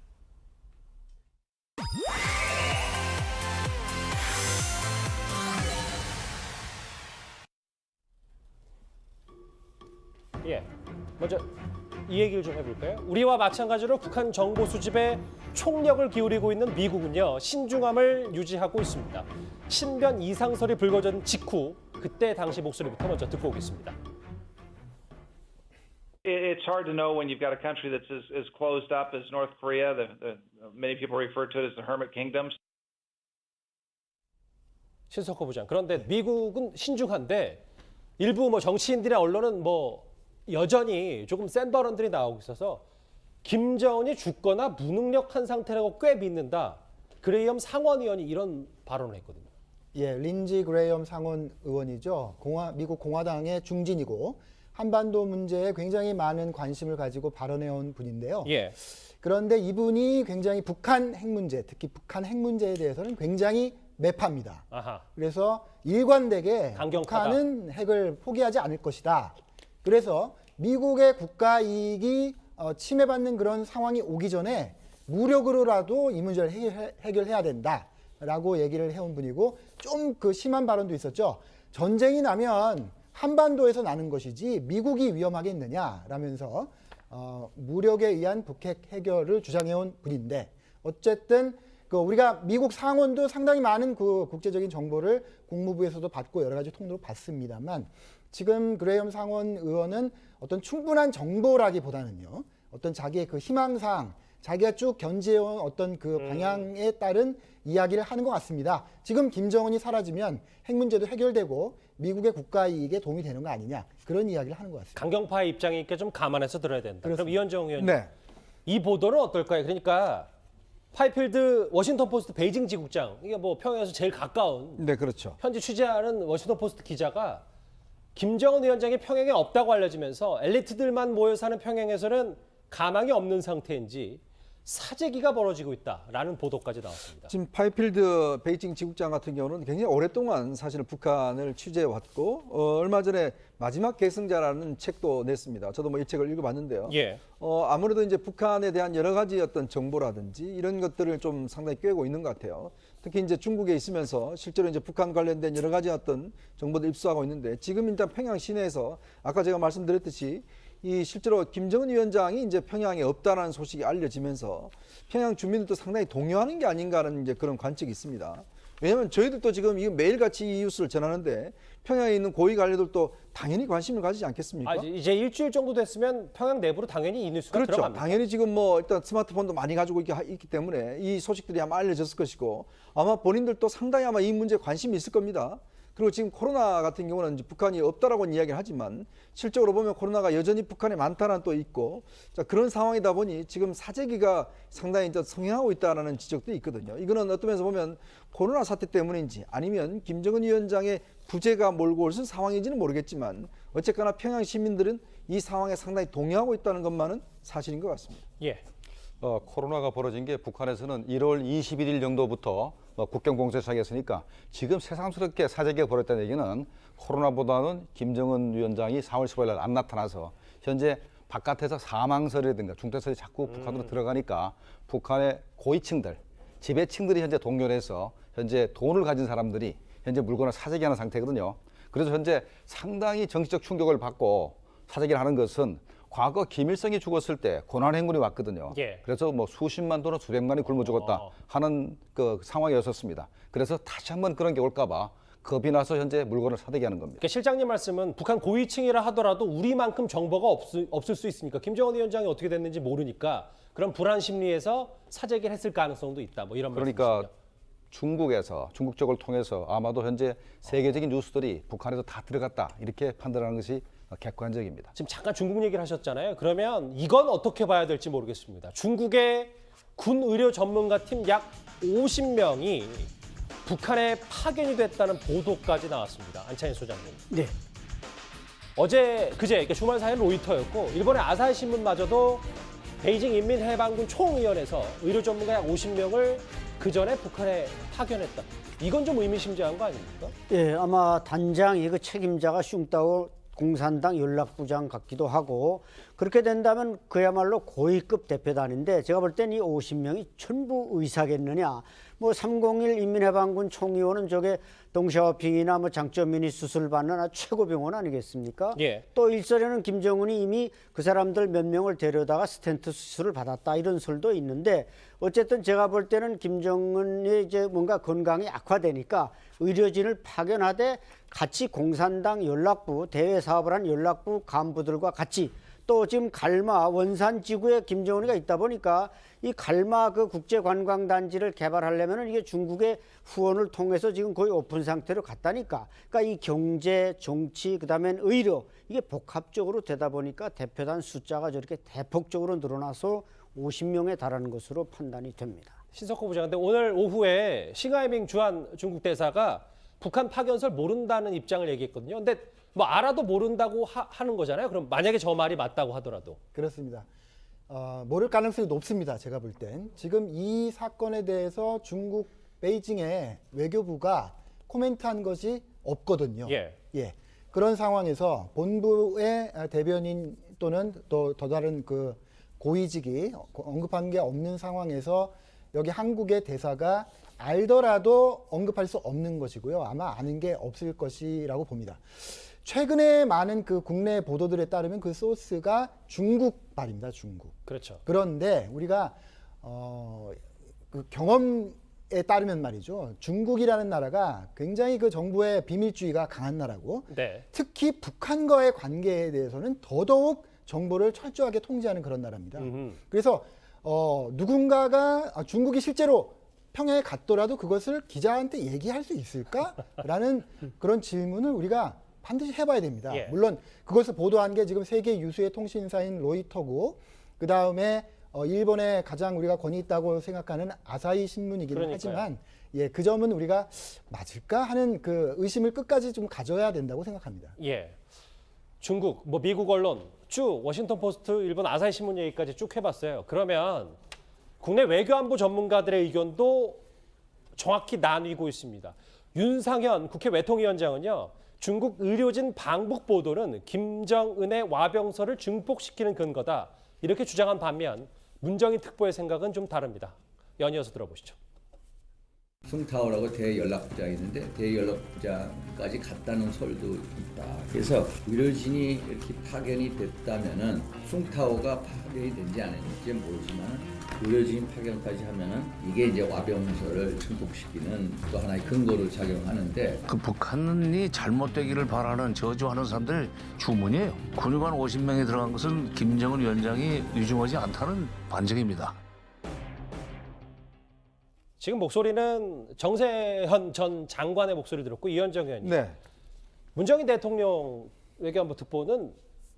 먼저 이 얘기를 좀 해볼까요? 우리와 마찬가지로 북한 정보 수집에 총력을 기울이고 있는 미국은요, 신중함을 유지하고 있습니다. 신변 이상설이 불거진 직후 그때 당시 목소리부터 먼저 듣고 오겠습니다. It's hard to know when you've got a country that's as closed up as North Korea. Many people refer to it as the Hermit Kingdoms. 신석호 부장. 그런데 미국은 신중한데 일부 정치인들의 언론은 여전히 조금 센 발언들이 나오고 있어서 김정은이 죽거나 무능력한 상태라고 꽤 믿는다. 그레이엄 상원 의원이 이런 발언을 했거든요. 예, 린지 그레이엄 상원 의원이죠. 미국 공화당의 중진이고 한반도 문제에 굉장히 많은 관심을 가지고 발언해온 분인데요. 예. 그런데 이분이 굉장히 북한 핵 문제, 특히 북한 핵 문제에 대해서는 굉장히 매파입니다. 아하. 그래서 일관되게 강경하다. 북한은 핵을 포기하지 않을 것이다. 그래서 미국의 국가 이익이 침해받는 그런 상황이 오기 전에 무력으로라도 이 문제를 해결해야 된다라고 얘기를 해온 분이고 좀 심한 발언도 있었죠. 전쟁이 나면 한반도에서 나는 것이지 미국이 위험하겠느냐라면서 무력에 의한 북핵 해결을 주장해온 분인데 어쨌든 우리가 미국 상원도 상당히 많은 국제적인 정보를 국무부에서도 받고 여러 가지 통로로 받습니다만 지금 그레이엄 상원 의원은 어떤 충분한 정보라기보다는요. 어떤 자기의 희망사항, 자기가 쭉 견지해온 어떤 그 방향에 따른 이야기를 하는 것 같습니다. 지금 김정은이 사라지면 핵 문제도 해결되고 미국의 국가 이익에 도움이 되는 거 아니냐, 그런 이야기를 하는 것 같습니다. 강경파의 입장이니까 좀 감안해서 들어야 된다. 그렇습니다. 그럼 이현정 의원님, 네. 이 보도는 어떨까요? 그러니까 파이필드 워싱턴 포스트 베이징 지국장, 이게 뭐 평양에서 제일 가까운 네, 그렇죠. 현지 취재하는 워싱턴 포스트 기자가 김정은 위원장이 평양에 없다고 알려지면서 엘리트들만 모여 사는 평양에서는 가망이 없는 상태인지 사재기가 벌어지고 있다라는 보도까지 나왔습니다. 지금 파이필드 베이징 지국장 같은 경우는 굉장히 오랫동안 사실 북한을 취재해 왔고 얼마 전에 마지막 계승자라는 책도 냈습니다. 저도 뭐 이 책을 읽어봤는데요. 예. 아무래도 이제 북한에 대한 여러 가지 어떤 정보라든지 이런 것들을 좀 상당히 꿰고 있는 것 같아요. 특히 이제 중국에 있으면서 실제로 이제 북한 관련된 여러 가지 어떤 정보들 입수하고 있는데 지금 일단 평양 시내에서 아까 제가 말씀드렸듯이 이 실제로 김정은 위원장이 이제 평양에 없다라는 소식이 알려지면서 평양 주민들도 상당히 동요하는 게 아닌가라는 이제 그런 관측이 있습니다. 왜냐하면 저희들도 지금 이거 매일같이 이 뉴스를 전하는데 평양에 있는 고위 관료들도 당연히 관심을 가지지 않겠습니까? 이제 일주일 정도 됐으면 평양 내부로 당연히 이 뉴스가 그렇죠. 들어갑니다. 당연히 지금 뭐 일단 스마트폰도 많이 가지고 있기 때문에 이 소식들이 아마 알려졌을 것이고 아마 본인들도 상당히 아마 이 문제에 관심이 있을 겁니다. 그리고 지금 코로나 같은 경우는 이제 북한이 없다라고는 이야기를 하지만 실적으로 보면 코로나가 여전히 북한에 많다는 또 있고 자, 그런 상황이다 보니 지금 사재기가 상당히 이제 성행하고 있다는 지적도 있거든요. 이거는 어떤 면에서 보면 코로나 사태 때문인지 아니면 김정은 위원장의 부재가 몰고 올 상황인지는 모르겠지만 어쨌거나 평양 시민들은 이 상황에 상당히 동의하고 있다는 것만은 사실인 것 같습니다. 예. 코로나가 벌어진 게 북한에서는 1월 21일 정도부터 국경 봉쇄 시작했으니까 지금 새삼스럽게 사재기가 벌어졌다는 얘기는 코로나보다는 김정은 위원장이 4월 15일 날 안 나타나서 현재 바깥에서 사망설이라든가 중태설이 자꾸 북한으로 들어가니까 북한의 고위층들, 지배층들이 현재 동요해서 현재 돈을 가진 사람들이 현재 물건을 사재기하는 상태거든요. 그래서 현재 상당히 정치적 충격을 받고 사재기를 하는 것은 과거 김일성이 죽었을 때 고난행군이 왔거든요. 예. 그래서 뭐 수십만 또는 수백만이 굶어 죽었다 하는 그 상황이었었습니다. 그래서 다시 한번 그런 게 올까봐 겁이 나서 현재 물건을 사재기하는 겁니다. 그러니까 실장님 말씀은 북한 고위층이라 하더라도 우리만큼 정보가 없을 수 있으니까 김정은 위원장이 어떻게 됐는지 모르니까 그런 불안 심리에서 사재기를 했을 가능성도 있다. 뭐 이런 그러니까 말씀이시죠. 중국 쪽을 통해서 아마도 현재 세계적인 뉴스들이 북한에서 다 들어갔다 이렇게 판단하는 것이 객관적입니다. 지금 잠깐 중국 얘기를 하셨잖아요. 그러면 이건 어떻게 봐야 될지 모르겠습니다. 중국의 군 의료 전문가 팀 약 50명이 북한에 파견이 됐다는 보도까지 나왔습니다. 안창인 소장님. 네. 그제 그러니까 주말 사이는 로이터였고 일본의 아사히 신문마저도 베이징 인민해방군 총위원회에서 의료 전문가 약 50명을 그 전에 북한에 파견했다. 이건 좀 의미심장한 거 아닙니까? 예, 아마 단장이 그 책임자가 슝따오 공산당 연락부장 같기도 하고 그렇게 된다면 그야말로 고위급 대표단인데 제가 볼 땐 이 50명이 전부 의사겠느냐. 뭐 301 인민해방군 총위원은 저게 덩샤오핑이나 뭐 장쩌민이 수술받는 최고 병원 아니겠습니까? 예. 또 일설에는 김정은이 이미 그 사람들 몇 명을 데려다가 스텐트 수술을 받았다 이런 설도 있는데 어쨌든 제가 볼 때는 김정은이 이제 뭔가 건강이 악화되니까 의료진을 파견하되 같이 공산당 연락부 대외 사업을 한 연락부 간부들과 같이 또 지금 갈마 원산 지구에 김정은이가 있다 보니까 이 갈마 그 국제관광단지를 개발하려면 이게 중국의 후원을 통해서 지금 거의 오픈 상태로 갔다니까. 그러니까 이 경제, 정치, 그다음엔 의료 이게 복합적으로 되다 보니까 대표단 숫자가 저렇게 대폭적으로 늘어나서 50명에 달하는 것으로 판단이 됩니다. 신석호 부장, 근데 오늘 오후에 싱하이밍 주한 중국 대사가 북한 파견설 모른다는 입장을 얘기했거든요. 근데 뭐 알아도 모른다고 하는 거잖아요. 그럼 만약에 저 말이 맞다고 하더라도. 그렇습니다. 모를 가능성이 높습니다. 제가 볼 땐. 지금 이 사건에 대해서 중국 베이징의 외교부가 코멘트한 것이 없거든요. 예. 예. 그런 상황에서 본부의 대변인 또는 또 다른 그 고위직이 언급한 게 없는 상황에서 여기 한국의 대사가 알더라도 언급할 수 없는 것이고요. 아마 아는 게 없을 것이라고 봅니다. 최근에 많은 그 국내 보도들에 따르면 그 소스가 중국발입니다. 중국. 그렇죠. 그런데 우리가 그 경험에 따르면 말이죠. 중국이라는 나라가 굉장히 그 정부의 비밀주의가 강한 나라고 네. 특히 북한과의 관계에 대해서는 더더욱 정보를 철저하게 통제하는 그런 나라입니다. 그래서 누군가가 중국이 실제로 평양에 갔더라도 그것을 기자한테 얘기할 수 있을까라는 그런 질문을 우리가 반드시 해봐야 됩니다. 예. 물론 그것을 보도한 게 지금 세계 유수의 통신사인 로이터고 그 다음에 일본의 가장 우리가 권위 있다고 생각하는 아사히 신문이기는 그러니까요. 하지만 그 점은 우리가 맞을까 하는 그 의심을 끝까지 좀 가져야 된다고 생각합니다. 예. 중국, 뭐 미국 언론 쭉 워싱턴 포스트, 일본 아사히 신문 얘기까지 쭉 해봤어요. 그러면 국내 외교안보 전문가들의 의견도 정확히 나뉘고 있습니다. 윤상현 국회 외통위원장은요. 중국 의료진 방북 보도는 김정은의 와병설을 증폭시키는 근거다. 이렇게 주장한 반면 문정인 특보의 생각은 좀 다릅니다. 연이어서 들어보시죠. 숭타오라고 대연락부장이 있는데 대연락부장까지 갔다는 설도 있다. 그래서 의료진이 이렇게 파견이 됐다면은 숭타오가 파견이 된지 안 했는지 모르지만 의료진 파견까지 하면은 이게 이제 와병설을 증폭시키는 또 하나의 근거로 작용하는데 그 북한이 잘못되기를 바라는 저주하는 사람들 주문이에요. 군의관 50명이 들어간 것은 김정은 위원장이 유중하지 않다는 반증입니다. 지금 목소리는 정세현 전 장관의 목소리 들었고 이현정 의원님. 네. 문정인 대통령 외교안보 특보는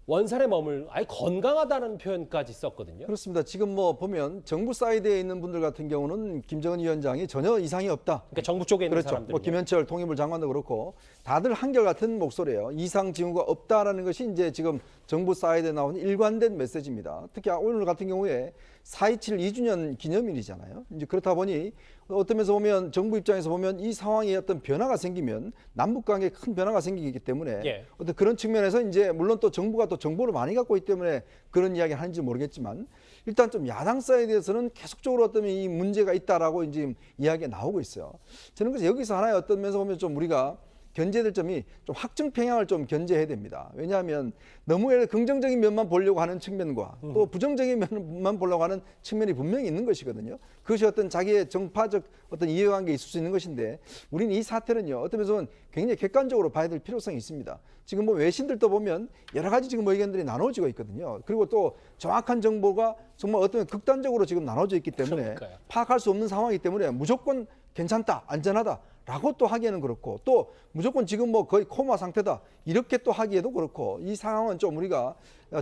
원산에 아예 건강하다는 표현까지 썼거든요. 그렇습니다. 지금 뭐 보면 정부 사이드에 있는 분들 같은 경우는 김정은 위원장이 전혀 이상이 없다. 그러니까 정부 쪽에 있는 그렇죠. 사람들. 뭐 김현철 통일부 장관도 그렇고 다들 한결같은 목소리예요. 이상 징후가 없다라는 것이 이제 지금 정부 사이드에 나오는 일관된 메시지입니다. 특히 오늘 같은 경우에 4.27 2주년 기념일이잖아요. 이제 그렇다 보니 어떤 면에서 보면 정부 입장에서 보면 이 상황에 어떤 변화가 생기면 남북 관계에 큰 변화가 생기기 때문에 어떤 그런 측면에서 이제 물론 또 정부가 또 정보를 많이 갖고 있기 때문에 그런 이야기를 하는지 모르겠지만 일단 좀 야당 사이드에서는 계속적으로 어떤 이 문제가 있다라고 이제 이야기가 나오고 있어요. 저는 그래서 여기서 하나의 어떤 면에서 보면 좀 우리가 견제될 점이 좀 확증 편향을 좀 견제해야 됩니다. 왜냐하면 너무 긍정적인 면만 보려고 하는 측면과 또 부정적인 면만 보려고 하는 측면이 분명히 있는 것이거든요. 그것이 어떤 자기의 정파적 어떤 이해관계에 있을 수 있는 것인데 우리는 이 사태는요. 어떤 면에서는 굉장히 객관적으로 봐야 될 필요성이 있습니다. 지금 뭐 외신들도 보면 여러 가지 지금 의견들이 나눠지고 있거든요. 그리고 또 정확한 정보가 정말 어떤 극단적으로 지금 나눠져 있기 때문에 파악할 수 없는 상황이기 때문에 무조건 괜찮다, 안전하다. 라고 또 하기에는 그렇고 또 무조건 지금 뭐 거의 코마 상태다 이렇게 또 하기에도 그렇고 이 상황은 좀 우리가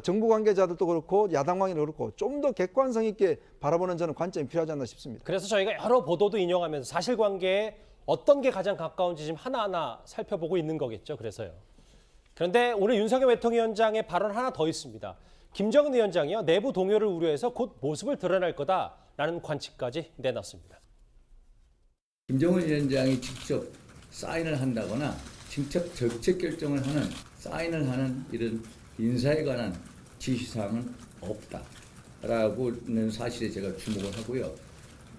정부 관계자들도 그렇고 야당 관계도 그렇고 좀 더 객관성 있게 바라보는 저는 관점이 필요하지 않나 싶습니다. 그래서 저희가 여러 보도도 인용하면서 사실관계에 어떤 게 가장 가까운지 지금 하나하나 살펴보고 있는 거겠죠. 그래서요. 그런데 오늘 윤석열 외통위원장의 발언 하나 더 있습니다. 김정은 위원장이요. 내부 동요를 우려해서 곧 모습을 드러낼 거다라는 관측까지 내놨습니다. 김정은 위원장이 직접 사인을 한다거나 직접 정책 결정을 하는 사인을 하는 이런 인사에 관한 지시사항은 없다라고는 사실에 제가 주목을 하고요.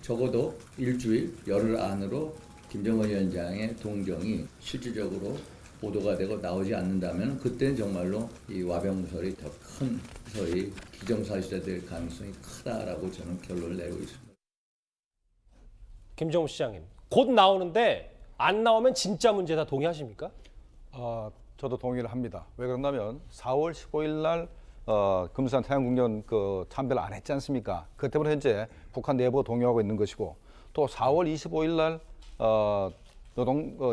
적어도 일주일 열흘 안으로 김정은 위원장의 동정이 실질적으로 보도가 되고 나오지 않는다면 그때는 정말로 이 와병설이 더 큰 소위 기정사실화 될 가능성이 크다라고 저는 결론을 내고 있습니다. 김정우 시장님. 곧 나오는데 안 나오면 진짜 문제다 동의하십니까? 저도 동의를 합니다. 왜 그런가면 4월 15일 날 금수산 태양궁전 그 참배를 안 했지 않습니까? 그 때문에 현재 북한 내부가 동요하고 있는 것이고 또 4월 25일 날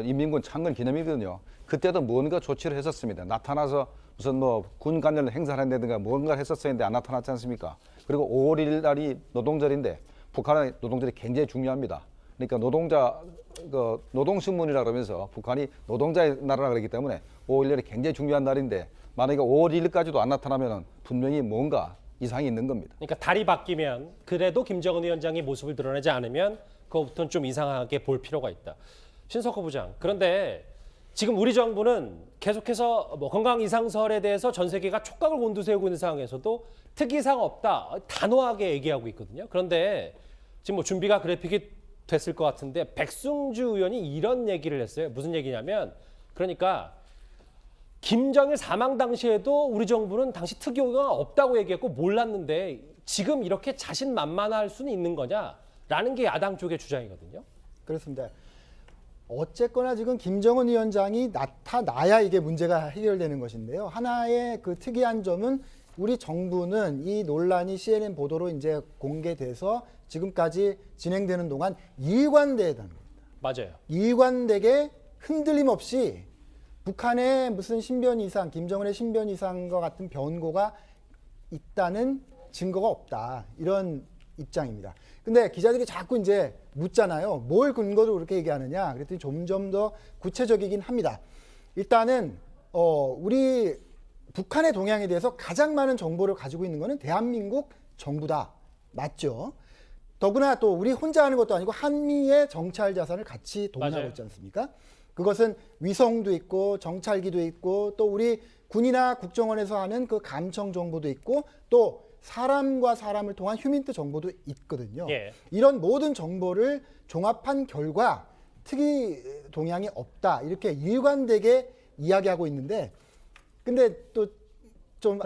인민군 창건 기념일이거든요. 그때도 뭔가 조치를 했었습니다. 나타나서 무슨 뭐 군 관련 행사를 한다든가 뭔가를 했었었는데 안 나타났지 않습니까? 그리고 5월 1일 날이 노동절인데 북한의 노동절이 굉장히 중요합니다. 그러니까 노동신문이라 그러면서 북한이 노동자의 나라라 그러기 때문에 5월 1일이 굉장히 중요한 날인데 만약에 5월 1일까지도 안 나타나면 분명히 뭔가 이상이 있는 겁니다. 그러니까 달이 바뀌면 그래도 김정은 위원장이 모습을 드러내지 않으면 그것부터는 좀 이상하게 볼 필요가 있다. 신석호 부장. 그런데 지금 우리 정부는 계속해서 뭐 건강 이상설에 대해서 전 세계가 촉각을 곤두세우고 있는 상황에서도 특이사항 없다. 단호하게 얘기하고 있거든요. 그런데 지금 뭐 준비가 그래픽이 됐을 것 같은데 백승주 의원이 이런 얘기를 했어요. 무슨 얘기냐면 그러니까 김정일 사망 당시에도 우리 정부는 당시 특이가 없다고 얘기했고 몰랐는데 지금 이렇게 자신만만할 수는 있는 거냐라는 게 야당 쪽의 주장이거든요. 그렇습니다. 어쨌거나 지금 김정은 위원장이 나타나야 이게 문제가 해결되는 것인데요. 하나의 그 특이한 점은 우리 정부는 이 논란이 CNN 보도로 이제 공개돼서 지금까지 진행되는 동안 일관되다는 겁니다. 맞아요. 일관되게 흔들림 없이 북한의 무슨 신변 이상, 김정은의 신변 이상과 같은 변고가 있다는 증거가 없다. 이런 입장입니다. 근데 기자들이 자꾸 이제 묻잖아요. 뭘 근거로 그렇게 얘기하느냐? 그랬더니 점점 더 구체적이긴 합니다. 일단은 우리 북한의 동향에 대해서 가장 많은 정보를 가지고 있는 것은 대한민국 정부다. 맞죠? 더구나 또 우리 혼자 하는 것도 아니고 한미의 정찰 자산을 같이 동원하고 맞아요. 있지 않습니까? 그것은 위성도 있고 정찰기도 있고 또 우리 군이나 국정원에서 하는 그 감청 정보도 있고 또 사람과 사람을 통한 휴민트 정보도 있거든요. 예. 이런 모든 정보를 종합한 결과 특이 동향이 없다. 이렇게 일관되게 이야기하고 있는데 근데 또 좀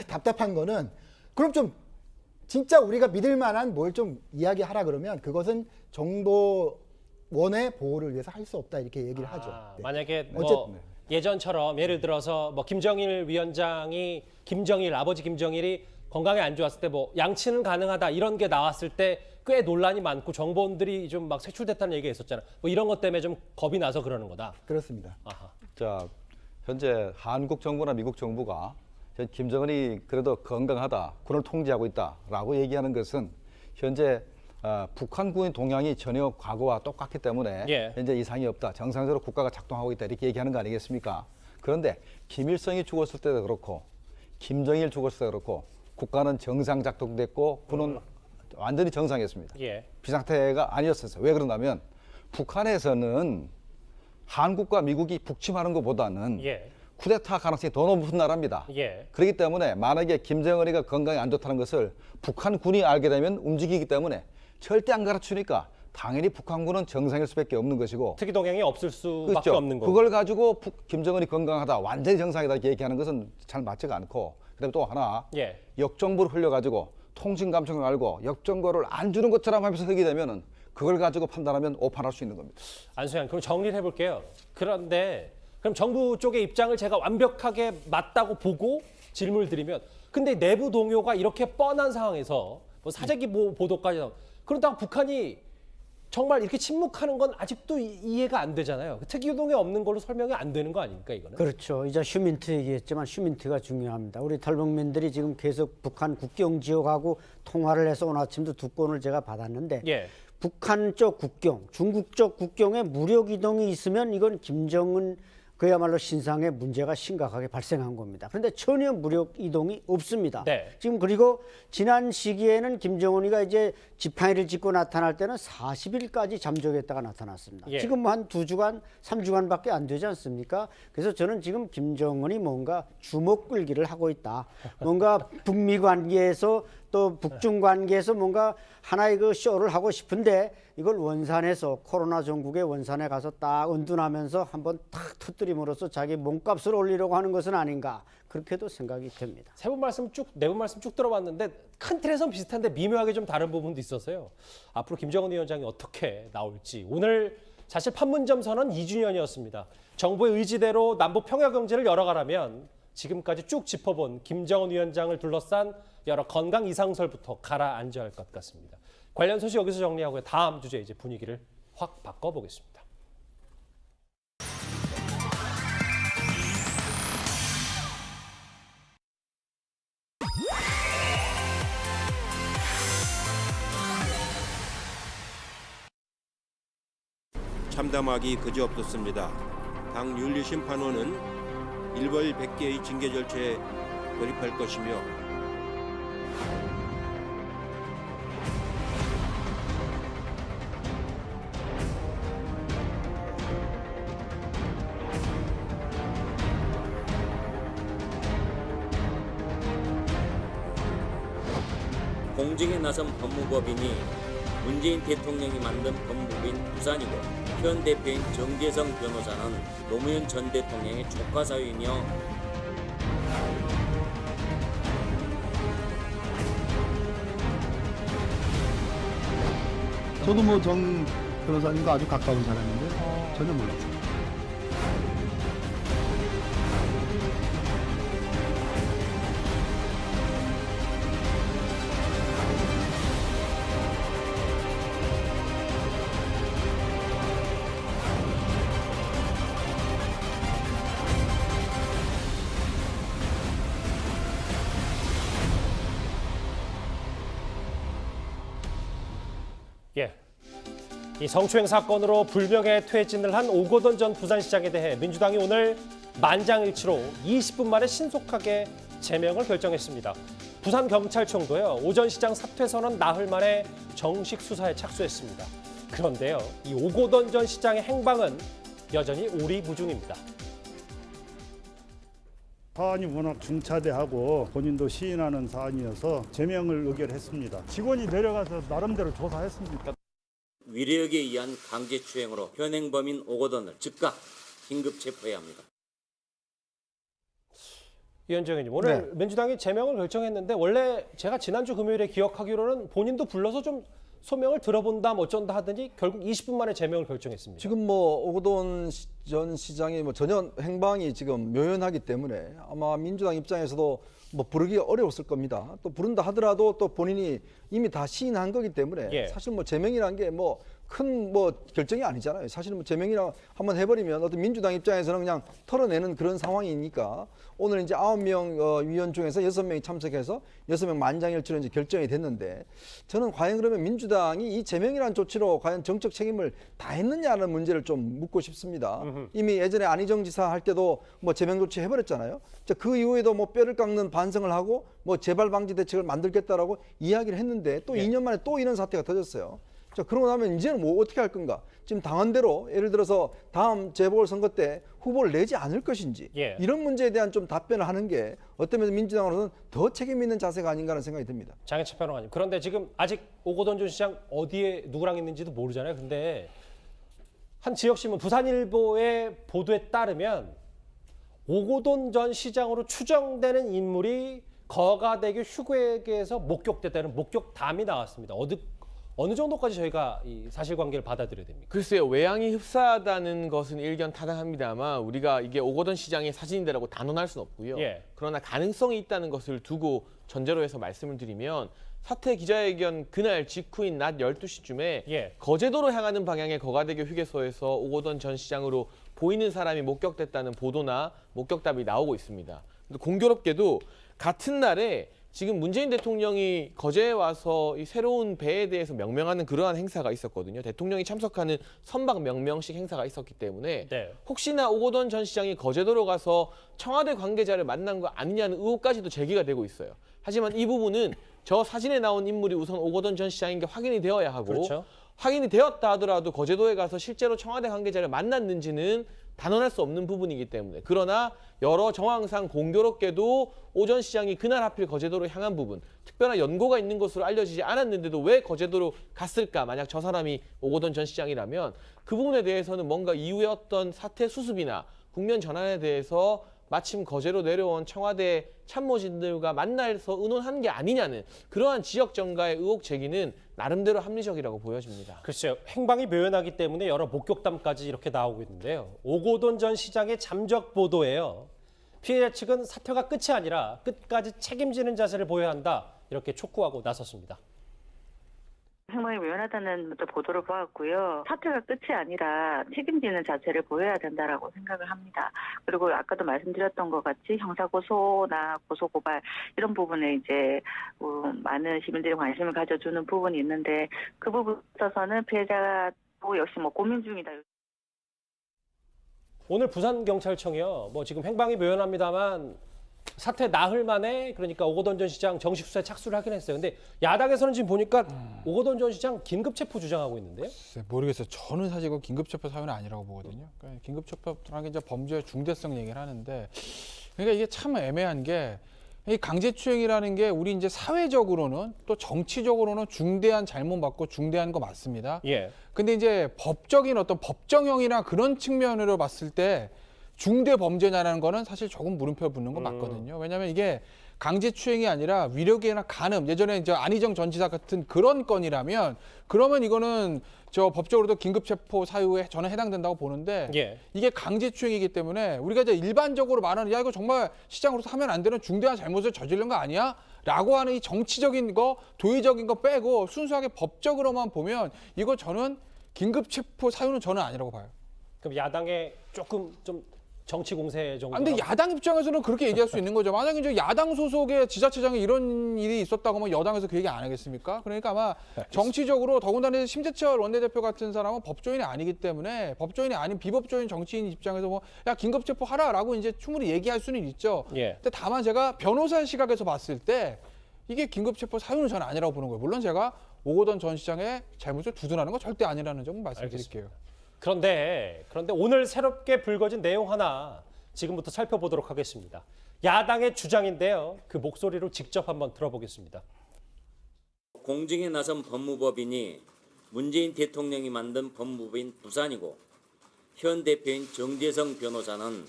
답답한 거는 그럼 좀 진짜 우리가 믿을 만한 뭘 좀 이야기하라 그러면 그것은 정보원의 보호를 위해서 할 수 없다 이렇게 얘기를 하죠. 네. 만약에 뭐 어쨌든 예전처럼 예를 들어서 뭐 김정일 위원장이 아버지 김정일이 건강에 안 좋았을 때 뭐 양치는 가능하다 이런 게 나왔을 때 꽤 논란이 많고 정보원들이 좀 막 색출됐다는 얘기가 있었잖아요. 뭐 이런 것 때문에 좀 겁이 나서 그러는 거다. 그렇습니다. 아하. 자, 현재 한국 정부나 미국 정부가 김정은이 그래도 건강하다, 군을 통제하고 있다라고 얘기하는 것은 현재 북한군의 동향이 전혀 과거와 똑같기 때문에 예. 현재 이상이 없다, 정상적으로 국가가 작동하고 있다 이렇게 얘기하는 거 아니겠습니까? 그런데 김일성이 죽었을 때도 그렇고 김정일 죽었을 때도 그렇고 국가는 정상 작동됐고 군은 완전히 정상이었습니다. 예. 비상태가 아니었어요. 왜 그러냐면 북한에서는 한국과 미국이 북침하는 것보다는 예. 쿠데타 가능성이 더 높은 나라입니다. 예. 그렇기 때문에 만약에 김정은이가 건강이 안 좋다는 것을 북한군이 알게 되면 움직이기 때문에 절대 안 가르치니까 당연히 북한군은 정상일 수밖에 없는 것이고 특이 동향이 없을 수밖에 그렇죠. 없는 거고. 그걸 가지고 김정은이 건강하다, 완전히 정상이다 이렇게 얘기하는 것은 잘 맞지가 않고 그다음에 또 하나 예. 역정보를 흘려가지고 통신 감청을 알고 역정보를 안 주는 것처럼 하면서 하게 되면은 그걸 가지고 판단하면 오판할 수 있는 겁니다. 안수현, 그럼 정리를 해볼게요. 그런데 그럼 정부 쪽의 입장을 제가 완벽하게 맞다고 보고 질문을 드리면 근데 내부 동요가 이렇게 뻔한 상황에서 뭐 사재기 보도까지 그러다가 북한이 정말 이렇게 침묵하는 건 아직도 이해가 안 되잖아요. 특이동에 없는 걸로 설명이 안 되는 거 아닙니까 이거는? 그렇죠. 이제 휴민트 얘기했지만 휴민트가 중요합니다. 우리 탈북민들이 지금 계속 북한 국경 지역하고 통화를 해서 오늘 아침도 두 건을 제가 받았는데 예. 북한 쪽 국경, 중국 쪽 국경에 무력 이동이 있으면 이건 김정은 그야말로 신상에 문제가 심각하게 발생한 겁니다. 그런데 전혀 무력 이동이 없습니다. 네. 지금 그리고 지난 시기에는 김정은이가 이제 지팡이를 짚고 나타날 때는 40일까지 잠적했다가 나타났습니다. 예. 지금 뭐 한 2주간, 3주간밖에 안 되지 않습니까? 그래서 저는 지금 김정은이 뭔가 주먹 끌기를 하고 있다. 뭔가 북미 관계에서 또 북중 관계에서 뭔가 하나의 그 쇼를 하고 싶은데 이걸 원산에서 코로나 전국의 원산에 가서 딱 은둔하면서 한번 탁 터뜨림으로써 자기 몸값을 올리려고 하는 것은 아닌가 그렇게도 생각이 됩니다. 네 분 말씀 쭉 들어봤는데 큰 틀에선 비슷한데 미묘하게 좀 다른 부분도 있어서요. 앞으로 김정은 위원장이 어떻게 나올지 오늘 사실 판문점 선언 2주년이었습니다. 정부의 의지대로 남북 평화 경제를 열어가라면 지금까지 쭉 짚어본 김정은 위원장을 둘러싼 여러 건강 이상설부터 가라앉아야 할 것 같습니다. 관련 소식 여기서 정리하고요. 다음 주제 이제 분위기를 확 바꿔보겠습니다. 참담하기 그지없었습니다. 당 윤리심판원은 일벌 100개의 징계 절차에 돌입할 것이며 공직에 나선 법무법인이 문재인 대통령이 만든 법무부인 부산이고 현 대표인 정재성 변호사는 노무현 전 대통령의 조카 사위이며 저도 뭐 정 변호사님과 아주 가까운 사람인데 전혀 몰랐어요. 이 성추행 사건으로 불명예 퇴진을 한 오거돈 전 부산시장에 대해 민주당이 오늘 만장일치로 20분 만에 신속하게 제명을 결정했습니다. 부산경찰청도요, 오 전 시장 사퇴 선언 나흘 만에 정식 수사에 착수했습니다. 그런데요, 이 오거돈 전 시장의 행방은 여전히 오리무중입니다. 사안이 워낙 중차대하고 본인도 시인하는 사안이어서 제명을 의결했습니다. 직원이 내려가서 나름대로 조사했습니다. 위력에 의한 강제추행으로 현행범인 오거돈을 즉각 긴급 체포해야 합니다. 이현정 의원님, 오늘 네. 민주당이 제명을 결정했는데 원래 제가 지난주 금요일에 기억하기로는 본인도 불러서 좀 소명을 들어본다 어쩐다 하더니 결국 20분 만에 제명을 결정했습니다. 지금 뭐 오거돈 전 시장의 뭐 전혀 행방이 지금 묘연하기 때문에 아마 민주당 입장에서도 뭐 부르기 어려웠을 겁니다. 또 부른다 하더라도 또 본인이 이미 다 시인한 거기 때문에 예. 사실 뭐 제명이라는 게 뭐 큰 뭐 결정이 아니잖아요. 사실은 뭐 제명이라 한번 해버리면 어떤 민주당 입장에서는 그냥 털어내는 그런 상황이니까 오늘 이제 9명 위원 중에서 6명이 참석해서 6명 만장일치로 이제 결정이 됐는데 저는 과연 그러면 민주당이 이 제명이라는 조치로 과연 정책 책임을 다했느냐는 문제를 좀 묻고 싶습니다. 이미 예전에 안희정 지사 할 때도 뭐 제명 조치 해버렸잖아요. 그 이후에도 뭐 뼈를 깎는 반성을 하고 뭐 재발 방지 대책을 만들겠다라고 이야기를 했는데 또 2년 만에 또 이런 사태가 터졌어요. 자, 그러고 나면 이제는 뭐 어떻게 할 건가? 지금 당한대로 예를 들어서 다음 재보궐선거 때 후보를 내지 않을 것인지 이런 문제에 대한 좀 답변을 하는 게 어떤 면에서 민주당으로서는 더 책임 있는 자세가 아닌가 하는 생각이 듭니다. 장혜철 평론가님, 그런데 지금 아직 오거돈 전 시장 어디에 누구랑 있는지도 모르잖아요. 근데 한 지역신문 부산일보의 보도에 따르면 오거돈 전 시장으로 추정되는 인물이 거가대교 휴게소에서 목격됐다는 목격담이 나왔습니다. 어느 정도까지 저희가 이 사실관계를 받아들여야 됩니까? 글쎄요, 외양이 흡사하다는 것은 일견 타당합니다만 우리가 이게 오거돈 시장의 사진이라고 단언할 수는 없고요. 그러나 가능성이 있다는 것을 두고 전제로 해서 말씀을 드리면 사퇴 기자회견 그날 직후인 낮 12시쯤에 거제도로 향하는 방향의 거가대교 휴게소에서 오거돈 전 시장으로 보이는 사람이 목격됐다는 보도나 목격담이 나오고 있습니다. 근데 공교롭게도 같은 날에 지금 문재인 대통령이 거제에 와서 이 새로운 배에 대해서 명명하는 그러한 행사가 있었거든요. 대통령이 참석하는 선박 명명식 행사가 있었기 때문에 혹시나 오거돈 전 시장이 거제도로 가서 청와대 관계자를 만난 거 아니냐는 의혹까지도 제기가 되고 있어요. 하지만 이 부분은 저 사진에 나온 인물이 우선 오거돈 전 시장인 게 확인이 되어야 하고 확인이 되었다 하더라도 거제도에 가서 실제로 청와대 관계자를 만났는지는 단언할 수 없는 부분이기 때문에 그러나 여러 정황상 공교롭게도 오 전 시장이 그날 하필 거제도로 향한 부분 특별한 연고가 있는 것으로 알려지지 않았는데도 왜 거제도로 갔을까 만약 저 사람이 오거돈 전 시장이라면 그 부분에 대해서는 뭔가 이후에 어떤 사태 수습이나 국면 전환에 대해서 마침 거제로 내려온 청와대 참모진들과 만나서 의논한 게 아니냐는 그러한 지역 정가의 의혹 제기는 나름대로 합리적이라고 보여집니다. 글쎄요, 행방이 묘연하기 때문에 여러 목격담까지 이렇게 나오고 있는데요. 오거돈 전 시장의 잠적 보도예요. 피해자 측은 사퇴가 끝이 아니라 끝까지 책임지는 자세를 보여야 한다 이렇게 촉구하고 나섰습니다. 행방이 묘연하다는 또 보도를 보았고요. 사퇴가 끝이 아니라 책임지는 자세를 보여야 된다라고 생각을 합니다. 그리고 아까도 말씀드렸던 것 같이 형사고소나 고소고발 이런 부분에 이제 많은 시민들이 관심을 가져주는 부분이 있는데 그 부분에 있어서는 피해자도 역시 뭐 고민 중이다. 오늘 부산경찰청이요. 뭐 지금 행방이 묘연합니다만 사퇴 나흘 만에 그러니까 오거돈 전 시장 정식 수사에 착수를 하긴 했어요. 근데 야당에서는 지금 보니까 오거돈 전 시장 긴급 체포 주장하고 있는데요. 모르겠어요. 저는 사실 그 긴급 체포 사유는 아니라고 보거든요. 그러니까 긴급 체포라는 게 이제 범죄의 중대성 얘기를 하는데 그러니까 이게 참 애매한 게 이 강제추행이라는 게 우리 이제 사회적으로는 또 정치적으로는 중대한 잘못 맞고 중대한 거 맞습니다. 근데 이제 법적인 어떤 법정형이나 그런 측면으로 봤을 때 중대 범죄냐라는 거는 사실 조금 물음표 붙는 거 맞거든요. 왜냐하면 이게 강제추행이 아니라 위력이나 간음, 예전에 이제 안희정 전 지사 같은 그런 건이라면 그러면 이거는 저 법적으로도 긴급체포 사유에 저는 해당된다고 보는데 이게 강제추행이기 때문에 우리가 이제 일반적으로 말하는 야 이거 정말 시장으로서 하면 안 되는 중대한 잘못을 저지른 거 아니야? 라고 하는 이 정치적인 거, 도의적인 거 빼고 순수하게 법적으로만 보면 이거 저는 긴급체포 사유는 저는 아니라고 봐요. 그럼 야당에 조금 좀 정치 공세 정도. 근데 야당 입장에서는 그렇게 얘기할 수 있는 거죠. 만약에 이제 야당 소속의 지자체장에 이런 일이 있었다고 하면 여당에서 그 얘기 안 하겠습니까? 그러니까 아마 정치적으로 더군다나 심재철 원내대표 같은 사람은 법조인이 아니기 때문에 법조인이 아닌 비법조인 정치인 입장에서 뭐 야 긴급 체포하라라고 이제 충분히 얘기할 수는 있죠. 근데 다만 제가 변호사 시각에서 봤을 때 이게 긴급 체포 사유는 저는 아니라고 보는 거예요. 물론 제가 오거돈 전 시장의 잘못을 두둔하는 건 절대 아니라는 점은 말씀드릴게요. 그런데 오늘 새롭게 불거진 내용 하나 지금부터 살펴보도록 하겠습니다. 야당의 주장인데요. 그 목소리로 직접 한번 들어보겠습니다. 공증에 나선 법무법인이 문재인 대통령이 만든 법무부인 부산이고 현 대표인 정재성 변호사는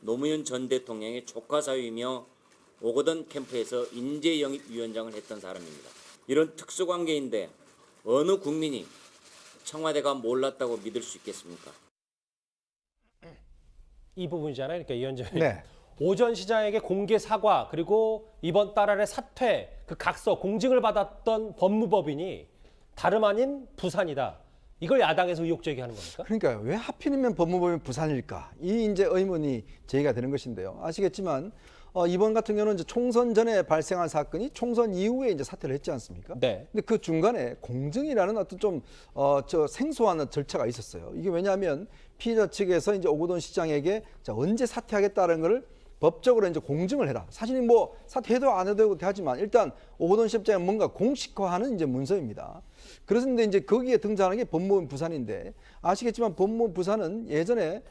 노무현 전 대통령의 조카 사위이며 오거돈 캠프에서 인재영입위원장을 했던 사람입니다. 이런 특수관계인데 어느 국민이 청와대가 몰랐다고 믿을 수 있겠습니까? 이 부분이잖아요. 그러니까 이현정 의원. 네. 오전 시장에게 공개 사과 그리고 이번 달 안에 사퇴 그 각서 공증을 받았던 법무법인이 다름 아닌 부산이다. 이걸 야당에서 의혹 제기하는 겁니까? 그러니까요. 왜 하필이면 법무법인 부산일까? 이 이제 의문이 제기가 되는 것인데요. 아시겠지만 이번 같은 경우는 이제 총선 전에 발생한 사건이 총선 이후에 이제 사퇴를 했지 않습니까? 네. 근데 그 중간에 공증이라는 어떤 좀 생소한 절차가 있었어요. 이게 왜냐하면 피해자 측에서 이제 오거돈 시장에게 자, 언제 사퇴하겠다는 것을 법적으로 이제 공증을 해라. 사실 뭐 사퇴해도 안 해도 하지만 일단 오거돈 시장은 뭔가 공식화하는 이제 문서입니다. 그런데 이제 거기에 등장하는 게 법무부 부산인데 아시겠지만 법무부 부산은 예전에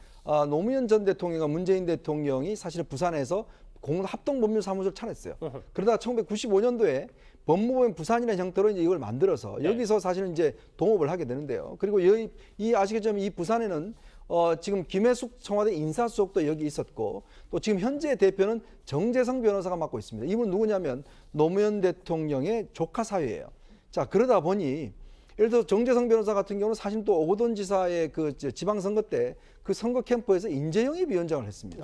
노무현 전 대통령과 문재인 대통령이 사실 부산에서 합동법률사무소를 차렸어요. 그러다가 1995년도에 법무법인 부산이라는 형태로 이제 이걸 만들어서 여기서 사실은 이제 동업을 하게 되는데요. 그리고 이 아시겠지만 이 부산에는 지금 김혜숙 청와대 인사수석도 여기 있었고 또 지금 현재 대표는 정재성 변호사가 맡고 있습니다. 이분 누구냐면 노무현 대통령의 조카 사위예요. 자, 그러다 보니 예를 들어 정재성 변호사 같은 경우는 사실 또 오거돈 지사의 그 지방선거 때 그 선거 캠프에서 인재영입위원장을 했습니다.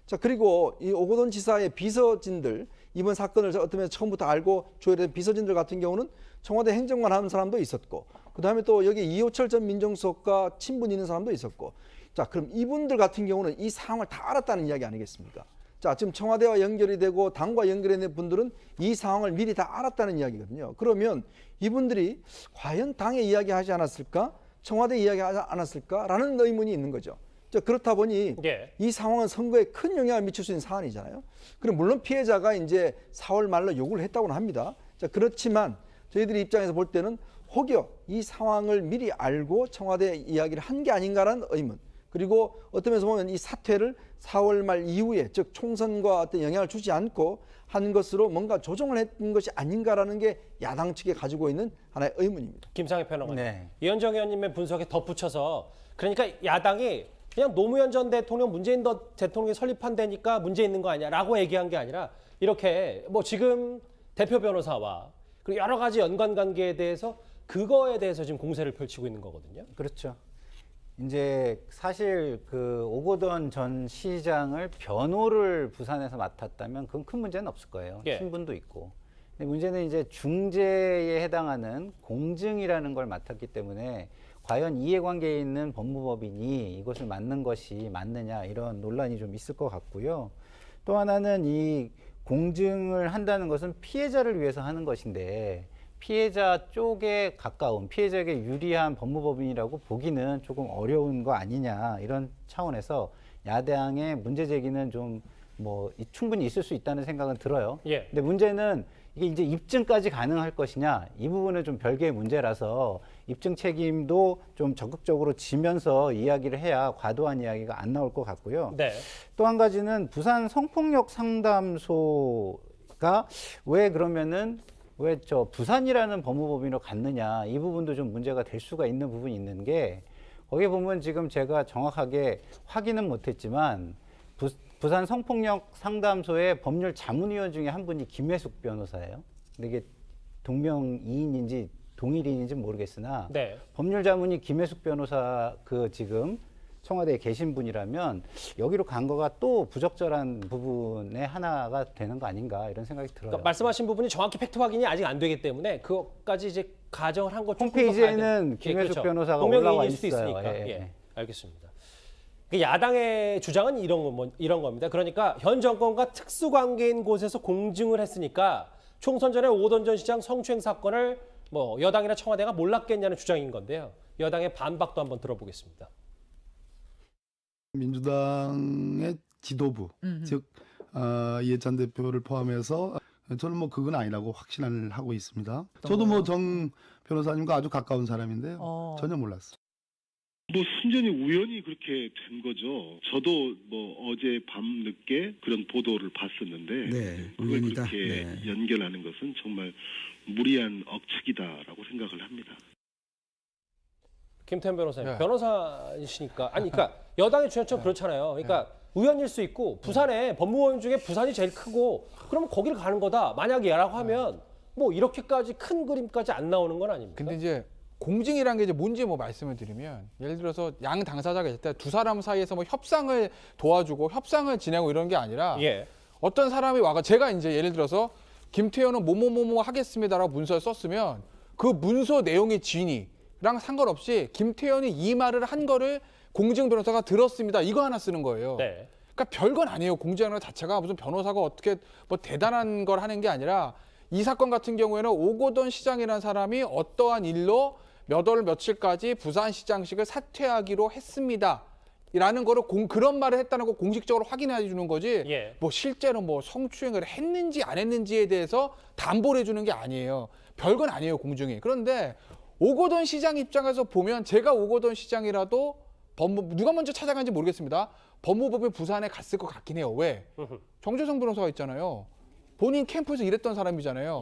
자, 그리고 이 오거돈 지사의 비서진들 이번 사건을 어떤 면에서 처음부터 알고 조율된 비서진들 같은 경우는 청와대 행정관 하는 사람도 있었고 그다음에 또 여기 이호철 전 민정수석과 친분이 있는 사람도 있었고 자, 그럼 이분들 같은 경우는 이 상황을 다 알았다는 이야기 아니겠습니까? 자, 지금 청와대와 연결이 되고 당과 연결된 분들은 이 상황을 미리 다 알았다는 이야기거든요. 그러면 이분들이 과연 당에 이야기하지 않았을까? 청와대에 이야기하지 않았을까라는 의문이 있는 거죠. 자, 그렇다 보니 이 상황은 선거에 큰 영향을 미칠 수 있는 사안이잖아요. 그럼 물론 피해자가 이제 4월 말로 요구를 했다고는 합니다. 자, 그렇지만 저희들이 입장에서 볼 때는 혹여 이 상황을 미리 알고 청와대 이야기를 한 게 아닌가라는 의문. 그리고 어떤 면에서 보면 이 사퇴를 4월 말 이후에 즉 총선과 어떤 영향을 주지 않고 한 것으로 뭔가 조정을 했던 것이 아닌가라는 게 야당 측에 가지고 있는 하나의 의문입니다. 김상희 평론가님. 이현정 의원님의 분석에 덧붙여서 그러니까 야당이 그냥 노무현 전 대통령, 문재인 대통령이 설립한 데니까 문제 있는 거 아니야라고 얘기한 게 아니라 이렇게 뭐 지금 대표 변호사와 그리고 여러 가지 연관 관계에 대해서 그거에 대해서 지금 공세를 펼치고 있는 거거든요. 그렇죠. 이제 사실 그 오거돈 전 시장을 변호를 부산에서 맡았다면 그건 큰 문제는 없을 거예요. 신분도 있고. 근데 문제는 이제 중재에 해당하는 공증이라는 걸 맡았기 때문에 과연 이해관계에 있는 법무법인이 이것을 맡는 것이 맞느냐 이런 논란이 좀 있을 것 같고요. 또 하나는 이 공증을 한다는 것은 피해자를 위해서 하는 것인데 피해자 쪽에 가까운 피해자에게 유리한 법무법인이라고 보기는 조금 어려운 거 아니냐 이런 차원에서 야당의 문제 제기는 좀 뭐 충분히 있을 수 있다는 생각은 들어요. 근데 문제는 이게 이제 입증까지 가능할 것이냐 이 부분은 좀 별개의 문제라서 입증 책임도 좀 적극적으로 지면서 이야기를 해야 과도한 이야기가 안 나올 것 같고요. 또 한 가지는 부산 성폭력 상담소가 왜 그러면은 왜 부산이라는 법무법인으로 갔느냐 이 부분도 좀 문제가 될 수가 있는 부분이 있는 게 거기에 보면 지금 제가 정확하게 확인은 못했지만 부산 성폭력 상담소의 법률 자문위원 중에 한 분이 김혜숙 변호사예요. 근데 이게 동명이인인지 동일인인지 모르겠으나 법률 자문이 김혜숙 변호사 그 지금 청와대에 계신 분이라면 여기로 간 거가 또 부적절한 부분의 하나가 되는 거 아닌가 이런 생각이 들어요. 그러니까 말씀하신 부분이 정확히 팩트 확인이 아직 안 되기 때문에 그것까지 이제 가정을 한 것 홈페이지에는 김혜숙 변호사가 올라와 있어요. 수도 있으니까. 알겠습니다. 야당의 주장은 이런 겁니다. 그러니까 현 정권과 특수관계인 곳에서 공증을 했으니까 총선 전에 오거돈 전 시장 성추행 사건을 뭐 여당이나 청와대가 몰랐겠냐는 주장인 건데요. 여당의 반박도 한번 들어보겠습니다. 민주당의 지도부, 즉 이해찬 대표를 포함해서 저는 뭐 그건 아니라고 확신을 하고 있습니다. 저도 뭐 정 변호사님과 아주 가까운 사람인데요. 전혀 몰랐어요. 뭐 순전히 우연히 그렇게 된 거죠. 저도 뭐 어제 밤 늦게 그런 보도를 봤었는데 그걸 우연이다. 그렇게 연결하는 것은 정말 무리한 억측이다라고 생각을 합니다. 김태현 변호사님, 변호사이시니까 그러니까 여당의 주장처럼 그렇잖아요. 그러니까 우연일 수 있고 부산에 법무법인 중에 부산이 제일 크고 그러면 거기를 가는 거다. 만약에라고 하면 뭐 이렇게까지 큰 그림까지 안 나오는 건 아닙니까? 근데 이제 공증이라는 게 이제 뭔지 뭐 말씀을 드리면 예를 들어서 양 당사자가 있을 때 두 사람 사이에서 뭐 협상을 도와주고 협상을 진행하고 이런 게 아니라 어떤 사람이 와가 제가 이제 예를 들어서 김태현은 뭐뭐뭐뭐 하겠습니다라고 문서를 썼으면 그 문서 내용의 진위랑 상관없이 김태현이 이 말을 한 거를 공증 변호사가 들었습니다. 이거 하나 쓰는 거예요. 그러니까 별건 아니에요. 공증하는 것 자체가 무슨 변호사가 어떻게 뭐 대단한 걸 하는 게 아니라 이 사건 같은 경우에는 오거돈 시장이라는 사람이 어떠한 일로 몇 월 며칠까지 부산시장직을 사퇴하기로 했습니다. 라는 거를 그런 말을 했다는 거 공식적으로 확인해 주는 거지 뭐 실제로 뭐 성추행을 했는지 안 했는지에 대해서 담보를 해주는 게 아니에요. 별건 아니에요, 공증이. 그런데 오거돈 시장 입장에서 보면 제가 오거돈 시장이라도 누가 먼저 찾아간지 모르겠습니다. 법무법인 부산에 갔을 것 같긴 해요. 왜? 정재성 변호사가 있잖아요. 본인 캠프에서 일했던 사람이잖아요.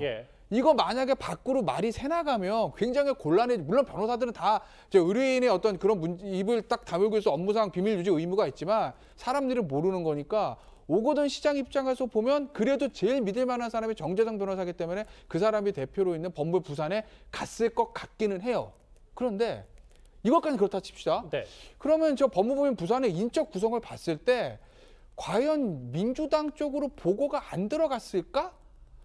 이거 만약에 밖으로 말이 새나가면 굉장히 곤란해. 물론 변호사들은 다 의뢰인의 어떤 그런 입을 딱 다물고 있어 업무상 비밀 유지 의무가 있지만 사람들은 모르는 거니까 오거돈 시장 입장에서 보면 그래도 제일 믿을 만한 사람이 정재성 변호사이기 때문에 그 사람이 대표로 있는 법무부 부산에 갔을 것 같기는 해요. 그런데 이것까지 그렇다 칩시다. 그러면 저 법무부인 부산의 인적 구성을 봤을 때 과연 민주당 쪽으로 보고가 안 들어갔을까?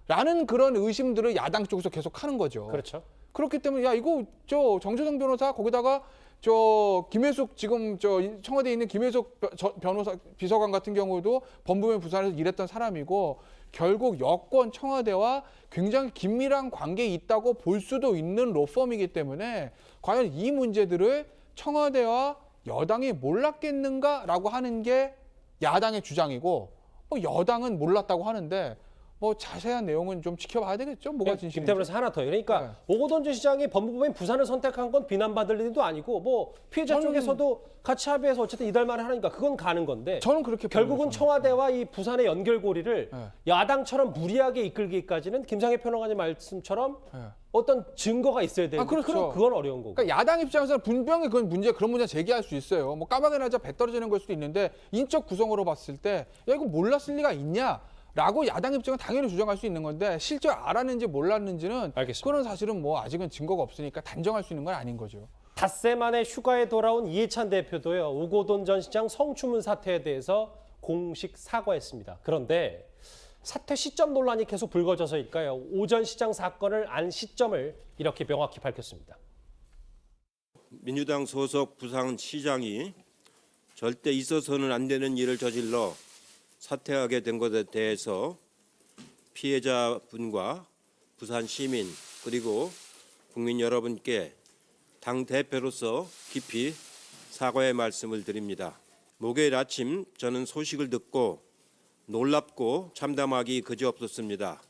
라는 그런 의심들을 야당 쪽에서 계속 하는 거죠. 그렇죠. 그렇기 때문에 야 이거 저 정재성 변호사 거기다가 저 김혜숙 지금 저 청와대에 있는 김혜숙 변호사 비서관 같은 경우도 법무부인 부산에서 일했던 사람이고 결국 여권 청와대와 굉장히 긴밀한 관계에 있다고 볼 수도 있는 로펌이기 때문에 과연 이 문제들을 청와대와 여당이 몰랐겠는가라고 하는 게 야당의 주장이고 뭐 여당은 몰랐다고 하는데 뭐 자세한 내용은 좀 지켜봐야 되겠죠. 뭐가 진실인지. 김태현 변호사 하나 더. 그러니까 오거돈 전 시장이 법무법인 부산을 선택한 건 비난받을 일도 아니고 뭐 피해자 쪽에서도 같이 합의해서 어쨌든 이달 말에 하니까 그건 가는 건데 저는 그렇게 결국은 청와대와 이 부산의 연결고리를 야당처럼 무리하게 이끌기까지는 김상혜 평론가님 말씀처럼 어떤 증거가 있어야 되는데 그렇죠. 그건 어려운 거고. 그러니까 야당 입장에서는 분명히 그런 문제 제기할 수 있어요. 뭐 까마귀 날자 배 떨어지는 걸 수도 있는데 인적 구성으로 봤을 때 야 이거 몰랐을 리가 있냐? 라고 야당 입장은 당연히 주장할 수 있는 건데 실제 알았는지 몰랐는지는 그건 사실은 뭐 아직은 증거가 없으니까 단정할 수 있는 건 아닌 거죠. 닷새 만에 휴가에 돌아온 이해찬 대표도요. 오거돈 전 시장 성추문 사태에 대해서 공식 사과했습니다. 그런데 사퇴 시점 논란이 계속 불거져서일까요? 오 전 시장 사건을 안 시점을 이렇게 명확히 밝혔습니다. 민주당 소속 부산시장이 절대 있어서는 안 되는 일을 저질러 사퇴하게 된 것에 대해서 피해자분과 부산 시민 그리고 국민 여러분께 당 대표로서 깊이 사과의 말씀을 드립니다. 목요일 아침 저는 소식을 듣고 놀랍고 참담하기 그지없었습니다.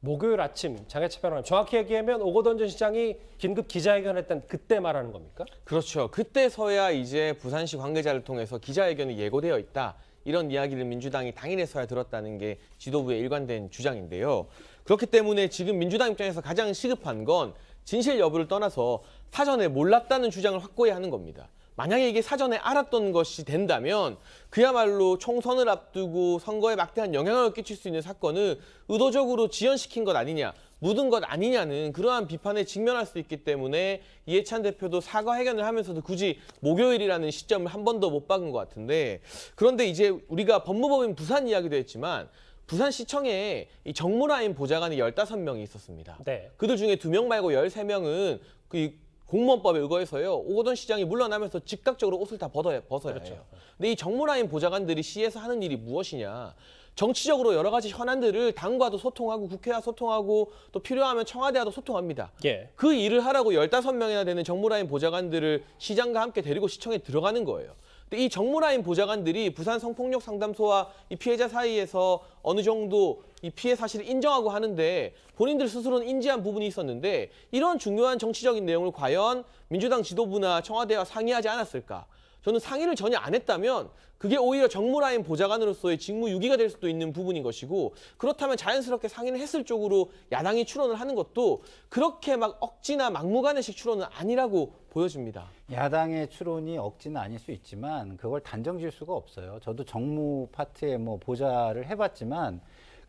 목요일 아침 장혜철 변호사님 정확히 얘기하면 오거돈 전 시장이 긴급 기자회견했던 그때 말하는 겁니까? 그렇죠. 그때서야 이제 부산시 관계자를 통해서 기자회견이 예고되어 있다. 이런 이야기를 민주당이 당일에서야 들었다는 게 지도부의 일관된 주장인데요. 그렇기 때문에 지금 민주당 입장에서 가장 시급한 건 진실 여부를 떠나서 사전에 몰랐다는 주장을 확고히 하는 겁니다. 만약에 이게 사전에 알았던 것이 된다면 그야말로 총선을 앞두고 선거에 막대한 영향을 끼칠 수 있는 사건을 의도적으로 지연시킨 것 아니냐, 묻은 것 아니냐는 그러한 비판에 직면할 수 있기 때문에 이해찬 대표도 사과회견을 하면서도 굳이 목요일이라는 시점을 한 번도 못 박은 것 같은데 그런데 이제 우리가 법무법인 부산 이야기도 했지만 부산시청에 이 정무라인 보좌관이 15명이 있었습니다. 그들 중에 2명 말고 13명은 그 공무원법에 의거해서요. 오거돈 시장이 물러나면서 즉각적으로 옷을 다 벗어야 해요. 근데 이 정무라인 보좌관들이 시에서 하는 일이 무엇이냐? 정치적으로 여러 가지 현안들을 당과도 소통하고 국회와 소통하고 또 필요하면 청와대와도 소통합니다. 예. 그 일을 하라고 15명이나 되는 정무라인 보좌관들을 시장과 함께 데리고 시청에 들어가는 거예요. 근데 이 정무라인 보좌관들이 부산 성폭력 상담소와 이 피해자 사이에서 어느 정도 이 피해 사실을 인정하고 하는데 본인들 스스로는 인지한 부분이 있었는데 이런 중요한 정치적인 내용을 과연 민주당 지도부나 청와대와 상의하지 않았을까? 저는 상의를 전혀 안 했다면 그게 오히려 정무라인 보좌관으로서의 직무유기가 될 수도 있는 부분인 것이고 그렇다면 자연스럽게 상의를 했을 쪽으로 야당이 추론을 하는 것도 그렇게 막 억지나 막무가내식 추론은 아니라고 보여집니다. 야당의 추론이 억지는 아닐 수 있지만 그걸 단정 지을 수가 없어요. 저도 정무 파트에 뭐 보좌를 해봤지만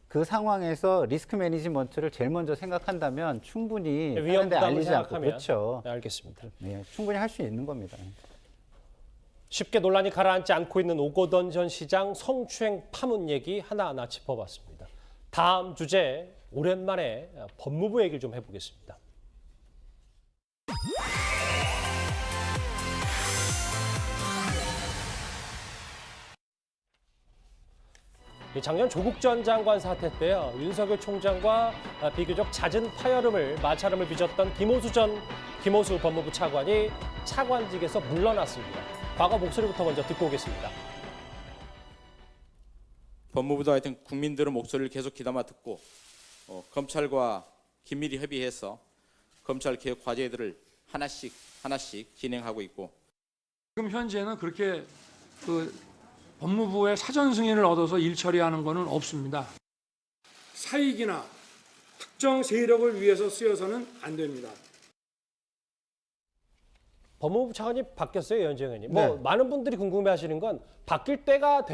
그 상황에서 리스크 매니지먼트를 제일 먼저 생각한다면 충분히 위험 다른데 부담을 알리지 않고 생각하면 그렇죠. 네, 알겠습니다. 네, 충분히 할 수 있는 겁니다. 쉽게 논란이 가라앉지 않고 있는 오거돈 전 시장 성추행 파문 얘기 하나하나 짚어봤습니다. 다음 주제 오랜만에 법무부 얘기를 좀 해보겠습니다. 작년 조국 전 장관 사태 때요. 윤석열 총장과 비교적 잦은 파열음을 마찰음을 빚었던 김호수 법무부 차관이 차관직에서 물러났습니다. 과거 목소리부터 먼저 듣고 오겠습니다. 법무부도 하여튼 국민들의 목소리를 계속 귀담아 듣고 검찰과 긴밀히 협의해서 검찰 개혁 과제들을 하나씩 진행하고 있고 지금 현재는 그렇게 법무부의 사전 승인을 얻어서 일 처리하는 것은 없습니다. 사익이나 특정 세력을 위해서 쓰여서는 안 됩니다. 법무부 차관이 바뀌었어요, 연재영 의원님. 네. 많은 분들이 궁금해하시는 건 바뀔 때가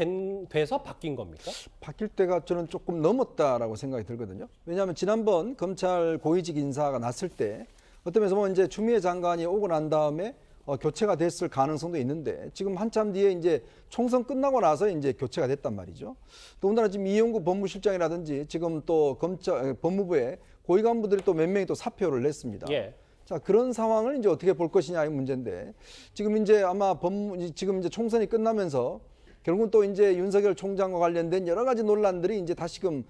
돼서 바뀐 겁니까? 바뀔 때가 저는 조금 넘었다라고 생각이 들거든요. 왜냐하면 지난번 검찰 고위직 인사가 났을 때 어떤 면에서 보면 이제 추미애 장관이 오고 난 다음에 교체가 됐을 가능성도 있는데 지금 한참 뒤에 이제 총선 끝나고 나서 이제 교체가 됐단 말이죠. 더군다나 지금 이용구 법무실장이라든지 지금 또 법무부에 고위 간부들이 또 몇 명이 또 사표를 냈습니다. 예. 자, 그런 상황을 이제 어떻게 볼 것이냐의 문제인데 지금 이제 아마 지금 이제 총선이 끝나면서 결국은 또 이제 윤석열 총장과 관련된 여러 가지 논란들이 이제 다시금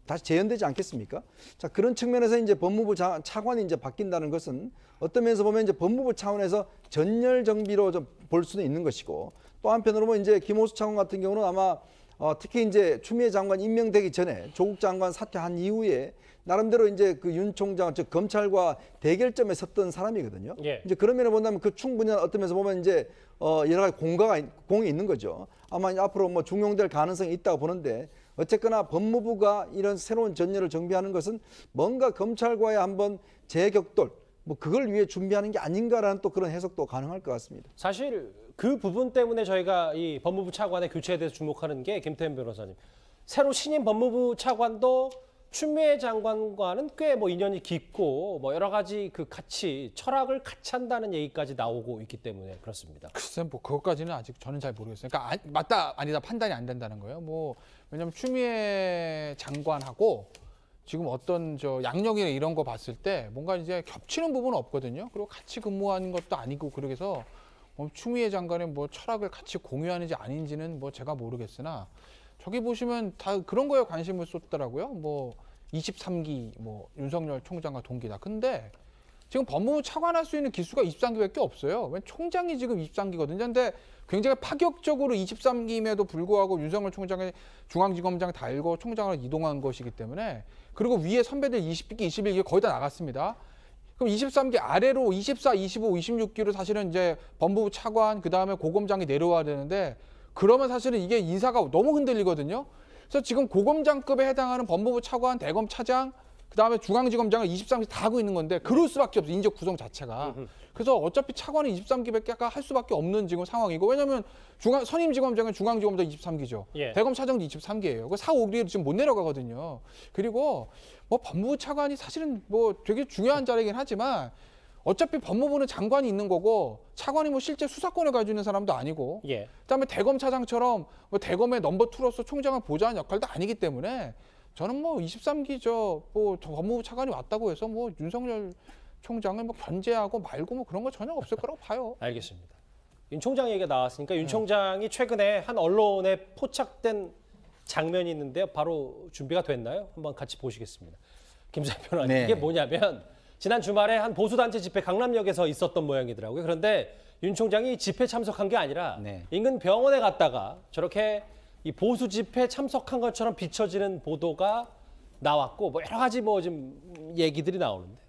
다시 재현되지 않겠습니까? 자, 그런 측면에서 이제 법무부 차관이 이제 바뀐다는 것은 어떤 면에서 보면 이제 법무부 차원에서 전열 정비로 좀 볼 수는 있는 것이고 또 한편으로 보면 이제 김호수 차관 같은 경우는 아마 특히 이제 추미애 장관 임명되기 전에 조국 장관 사퇴한 이후에 나름대로 이제 그 윤 총장 즉 검찰과 대결점에 섰던 사람이거든요. 예. 이제 그런 면에 본다면 그 충분히 어떤 면에서 보면 이제 여러 가지 공이 있는 거죠. 아마 앞으로 뭐 중용될 가능성이 있다고 보는데 어쨌거나 법무부가 이런 새로운 전열을 정비하는 것은 뭔가 검찰과의 한번 재격돌 뭐 그걸 위해 준비하는 게 아닌가라는 또 그런 해석도 가능할 것 같습니다. 사실 그 부분 때문에 저희가 이 법무부 차관의 교체에 대해서 주목하는 게 김태현 변호사님. 새로 신임 법무부 차관도 추미애 장관과는 꽤 뭐 인연이 깊고 뭐 여러 가지 그 같이 철학을 같이 한다는 얘기까지 나오고 있기 때문에 그렇습니다. 글쎄 뭐 그것까지는 아직 저는 잘 모르겠어요. 그러니까 맞다 아니다 판단이 안 된다는 거예요. 뭐 왜냐하면 추미애 장관하고 지금 어떤 양력이나 이런 거 봤을 때 뭔가 이제 겹치는 부분은 없거든요. 그리고 같이 근무한 것도 아니고 그러게서 추미애 장관의 뭐 철학을 같이 공유하는지 아닌지는 뭐 제가 모르겠으나 저기 보시면 다 그런 거에 관심을 쏟더라고요. 뭐 23기 뭐 윤석열 총장과 동기다. 근데 지금 법무부 차관할 수 있는 기수가 23기밖에 없어요. 왜 총장이 지금 23기거든요. 근데 굉장히 파격적으로 23기임에도 불구하고 윤석열 총장이 중앙지검장 달고 총장을 이동한 것이기 때문에 그리고 위에 선배들 20기, 21기 거의 다 나갔습니다. 그럼 23기 아래로 24, 25, 26기로 사실은 이제 법무부 차관 그다음에 고검장이 내려와야 되는데 그러면 사실은 이게 인사가 너무 흔들리거든요. 그래서 지금 고검장급에 해당하는 법무부 차관, 대검 차장, 그다음에 중앙지검장을 23기 다 하고 있는 건데 그럴 수밖에 없어요. 인적 구성 자체가. 그래서 어차피 차관은 23기밖에 할 수밖에 없는 지금 상황이고 왜냐하면 선임지검장은 중앙지검장 23기죠. 예. 대검 차장도 23기예요. 그 4, 5기로 지금 못 내려가거든요. 그리고 뭐 법무부 차관이 사실은 뭐 되게 중요한 자리이긴 하지만 어차피 법무부는 장관이 있는 거고 차관이 뭐 실제 수사권을 가지고 있는 사람도 아니고 예. 그다음에 대검 차장처럼 뭐 대검의 넘버 2로서 총장을 보좌하는 역할도 아니기 때문에 저는 뭐 23기 뭐 법무부 차관이 왔다고 해서 뭐 윤석열 총장을 뭐 견제하고 말고 뭐 그런 거 전혀 없을 거라고 봐요. 알겠습니다. 윤 총장 얘기가 나왔으니까 윤 총장이 최근에 한 언론에 포착된 장면이 있는데요. 바로 준비가 됐나요? 한번 같이 보시겠습니다. 김수현 변호사님, 네. 이게 뭐냐면 지난 주말에 한 보수단체 집회 강남역에서 있었던 모양이더라고요. 그런데 윤 총장이 집회 참석한 게 아니라 인근 병원에 갔다가 저렇게 이 보수 집회 참석한 것처럼 비춰지는 보도가 나왔고 뭐 여러 가지 뭐 좀 얘기들이 나오는데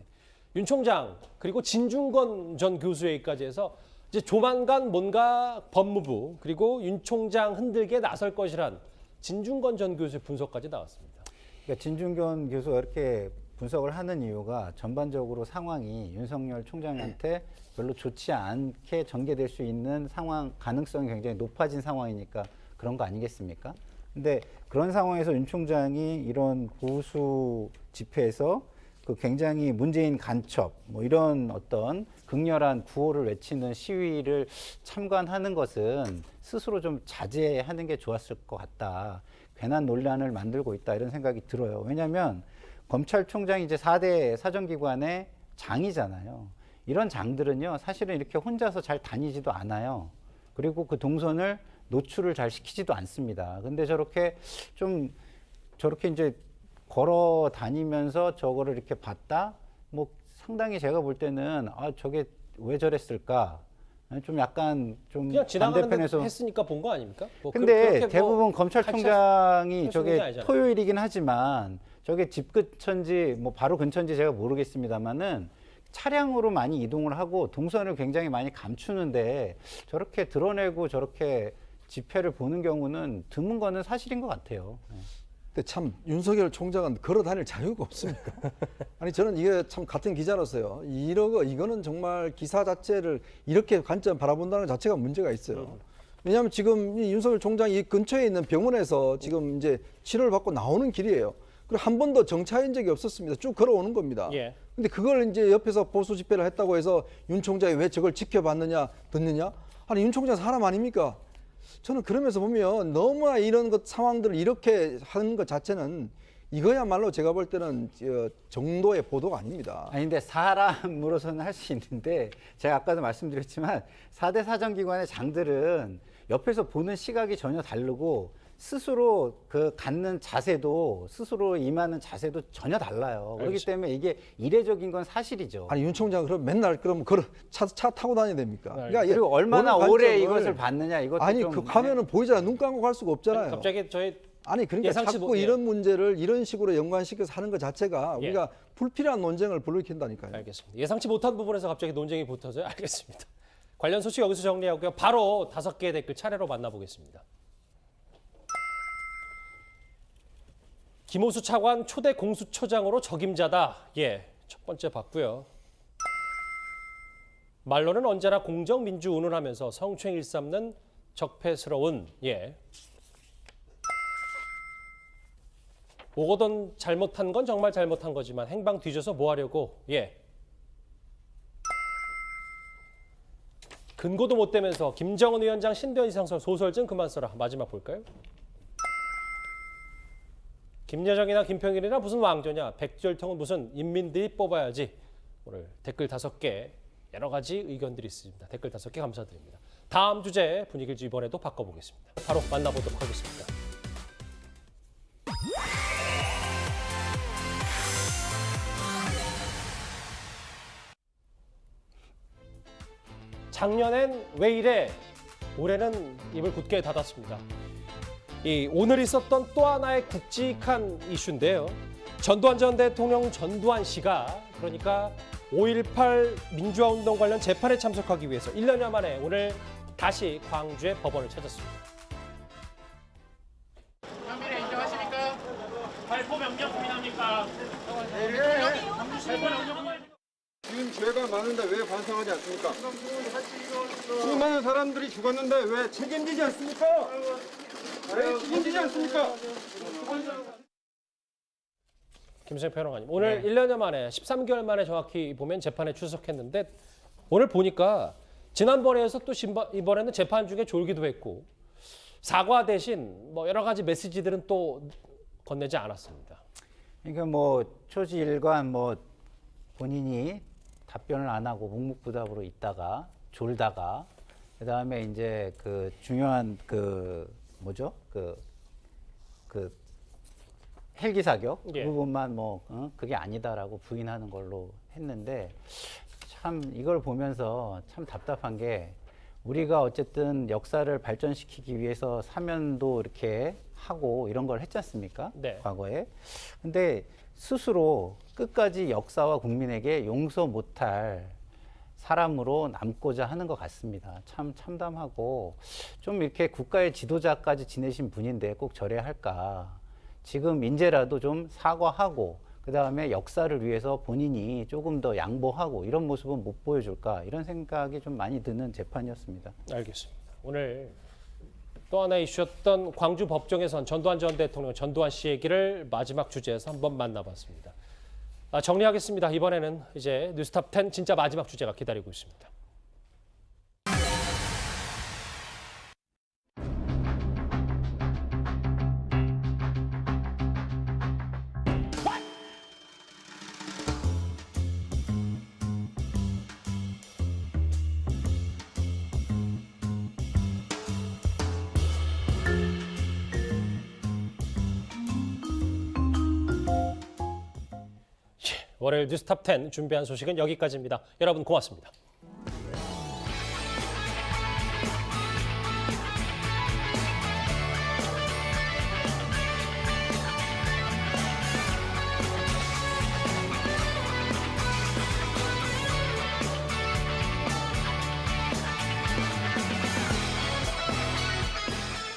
윤 총장 그리고 진중권 전 교수 얘기까지 해서 이제 조만간 뭔가 법무부 그리고 윤 총장 흔들게 나설 것이란 진중권 전 교수의 분석까지 나왔습니다. 그러니까 진중권 교수가 이렇게 분석을 하는 이유가 전반적으로 상황이 윤석열 총장한테 별로 좋지 않게 전개될 수 있는 상황 가능성이 굉장히 높아진 상황이니까 그런 거 아니겠습니까? 근데 그런 상황에서 윤 총장이 이런 보수 집회에서 그 굉장히 문재인 간첩 뭐 이런 어떤 극렬한 구호를 외치는 시위를 참관하는 것은 스스로 좀 자제하는 게 좋았을 것 같다. 괜한 논란을 만들고 있다 이런 생각이 들어요. 왜냐하면 검찰총장이 이제 4대 사정기관의 장이잖아요. 이런 장들은요 사실은 이렇게 혼자서 잘 다니지도 않아요. 그리고 그 동선을 노출을 잘 시키지도 않습니다. 근데 저렇게 이제 걸어 다니면서 저거를 이렇게 봤다? 뭐 상당히 제가 볼 때는 아 저게 왜 저랬을까? 좀 약간 좀 그냥 지나가는데 반대편에서 했으니까 본 거 아닙니까? 뭐 근데 대부분 검찰총장이 저게 아니잖아요. 토요일이긴 하지만 저게 집 근처인지 뭐 바로 근처인지 제가 모르겠습니다만은 차량으로 많이 이동을 하고 동선을 굉장히 많이 감추는데 저렇게 드러내고 저렇게 집회를 보는 경우는 드문 거는 사실인 것 같아요. 근데 참 윤석열 총장은 걸어 다닐 자유가 없습니까? 아니 저는 이게 참 같은 기자로서요. 이거는 정말 기사 자체를 이렇게 관점 바라본다는 자체가 문제가 있어요. 왜냐하면 지금 이 윤석열 총장이 이 근처에 있는 병원에서 지금 이제 치료를 받고 나오는 길이에요. 그리고 한 번도 정차한 적이 없었습니다. 쭉 걸어오는 겁니다. 근데 그걸 이제 옆에서 보수 집회를 했다고 해서 윤 총장이 왜 저걸 지켜봤느냐, 듣느냐? 아니 윤 총장 사람 아닙니까? 저는 그러면서 보면 너무 이런 것 상황들을 이렇게 하는 것 자체는 이거야말로 제가 볼 때는 정도의 보도가 아닙니다. 아니 근데 사람으로서는 할 수 있는데 제가 아까도 말씀드렸지만 4대 사정기관의 장들은 옆에서 보는 시각이 전혀 다르고 스스로 그 갖는 자세도 스스로 임하는 자세도 전혀 달라요. 그렇기 때문에 이게 이례적인 건 사실이죠. 아니 윤 총장 그럼 맨날 그럼 차 타고 다녀야 됩니까? 그러니까 그리고 얼마나 오래 이것을 봤느냐 이것도 아니 좀 그 화면은 보이잖아요. 눈 감고 갈 수가 없잖아요. 갑자기 저희 아니 그러니까 자꾸 이런 문제를 이런 식으로 연관시켜서 하는 것 자체가 우리가 불필요한 논쟁을 불러일으킨다니까요. 알겠습니다. 예상치 못한 부분에서 갑자기 논쟁이 붙어서요. 알겠습니다. 관련 소식 여기서 정리하고요. 바로 5개의 댓글 차례로 만나보겠습니다. 김호수 차관 초대 공수처장으로 적임자다. 첫 번째 봤고요. 말로는 언제나 공정민주 운운하면서 성추행 일삼는 적폐스러운. 오거돈 잘못한 건 정말 잘못한 거지만 행방 뒤져서 뭐 하려고. 근거도 못 대면서 김정은 위원장 신변 이상설 소설 좀 그만 써라. 마지막 볼까요? 김여정이나 김평일이나 무슨 왕조냐. 백절통은 무슨 인민들이 뽑아야지. 오늘 댓글 5개 여러 가지 의견들이 있습니다. 댓글 5개 감사드립니다. 다음 주제 분위기를 이번에도 바꿔보겠습니다. 바로 만나보도록 하겠습니다. 작년엔 왜 이래? 올해는 입을 굳게 닫았습니다. 오늘 있었던 또 하나의 굵직한 이슈인데요. 전두환 전 대통령 전두환 씨가 그러니까 5.18 민주화운동 관련 재판에 참석하기 위해서 1년여 만에 오늘 다시 광주의 법원을 찾았습니다. 혐의를 인정하십니까? 발포 명령 부인합니까? 지금 죄가 많은데 왜 반성하지 않습니까? 수많은 사람들이 죽었는데 왜 책임지지 않습니까? 왜 책임지지 않습니까? 김수현 평론가님, 오늘 1년여 만에 13개월 만에 정확히 보면 재판에 출석했는데 오늘 보니까 지난번에서 또 이번에는 재판 중에 졸기도 했고 사과 대신 뭐 여러 가지 메시지들은 또 건네지 않았습니다. 그러니까 뭐 초지일관 뭐 본인이 답변을 안 하고 묵묵부답으로 있다가 졸다가 그다음에 이제 그 중요한 그 뭐죠? 그 헬기 사격 그 부분만 뭐 그게 아니다라고 부인하는 걸로 했는데 참 이걸 보면서 참 답답한 게 우리가 어쨌든 역사를 발전시키기 위해서 사면도 이렇게 하고 이런 걸 했지 않습니까? 네. 과거에. 근데 스스로 끝까지 역사와 국민에게 용서 못할 사람으로 남고자 하는 것 같습니다. 참 참담하고 좀 이렇게 국가의 지도자까지 지내신 분인데 꼭 저래야 할까. 지금 인제라도 좀 사과하고 그다음에 역사를 위해서 본인이 조금 더 양보하고 이런 모습은 못 보여줄까 이런 생각이 좀 많이 드는 재판이었습니다. 알겠습니다. 오늘 또 하나 이슈였던 광주 법정에선 전두환 전 대통령, 전두환 씨 얘기를 마지막 주제에서 한번 만나봤습니다. 정리하겠습니다. 이번에는 이제 뉴스탑 10 진짜 마지막 주제가 기다리고 있습니다. 월요일 뉴스탑 10 준비한 소식은 여기까지입니다. 여러분 고맙습니다.